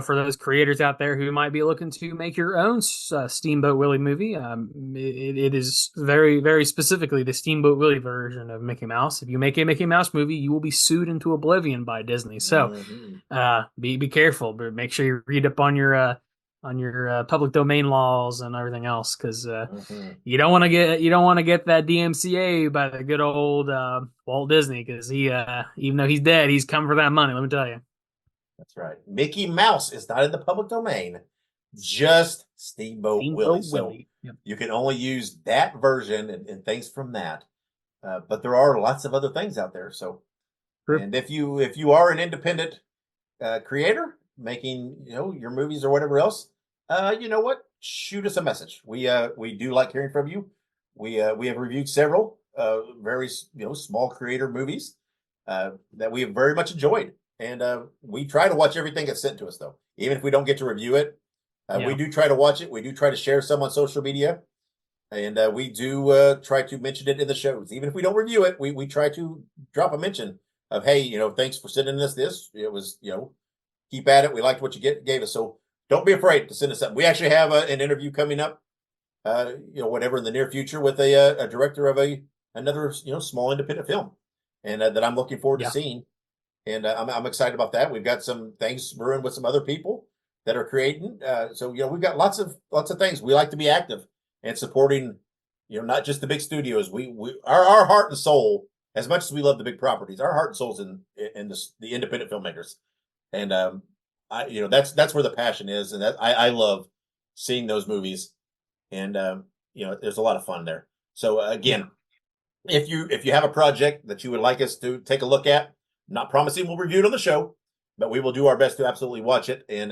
for those creators out there who might be looking to make your own Steamboat Willie movie, it is very, very specifically the Steamboat Willie version of Mickey Mouse. If you make a Mickey Mouse movie, you will be sued into oblivion by Disney. So be careful, but make sure you read up on your public domain laws and everything else, because you don't want to get that DMCA by the good old Walt Disney, because he even though he's dead, he's coming for that money. Let me tell you. That's right. Mickey Mouse is not in the public domain, just Steamboat Willie. So you can only use that version and things from that. But there are lots of other things out there. So, and if you are an independent creator making your movies or whatever else, you know what? Shoot us a message. We do like hearing from you. We have reviewed several very small creator movies that we have very much enjoyed. And we try to watch everything that's sent to us, though. Even if we don't get to review it, we do try to watch it. We do try to share some on social media. And we do try to mention it in the shows. Even if we don't review it, we try to drop a mention of, hey, thanks for sending us this. It was, keep at it. We liked what you gave us. So don't be afraid to send us something. We actually have an interview coming up, whatever in the near future with a director of another, small independent film. And that I'm looking forward to seeing. And I'm excited about that. We've got some things brewing with some other people that are creating. So we've got lots of things. We like to be active and supporting, not just the big studios. Our heart and soul, as much as we love the big properties, our heart and soul's in the independent filmmakers. And that's where the passion is, and that I love seeing those movies. And there's a lot of fun there. So again, if you have a project that you would like us to take a look at. Not promising we'll review it on the show, but we will do our best to absolutely watch it, and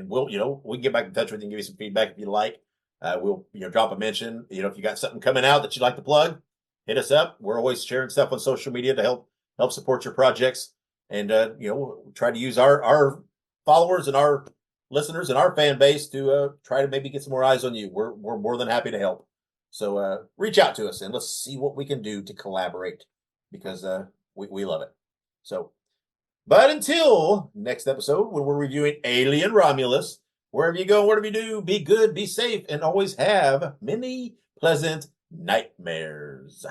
we'll we can get back in touch with you and give you some feedback if you like. We'll drop a mention. If you got something coming out that you'd like to plug, hit us up. We're always sharing stuff on social media to help support your projects, and we'll try to use our followers and our listeners and our fan base to try to maybe get some more eyes on you. We're more than happy to help. So reach out to us and let's see what we can do to collaborate, because we love it. So, but until next episode, when we're reviewing Alien Romulus, wherever you go, whatever you do, be good, be safe, and always have many pleasant nightmares.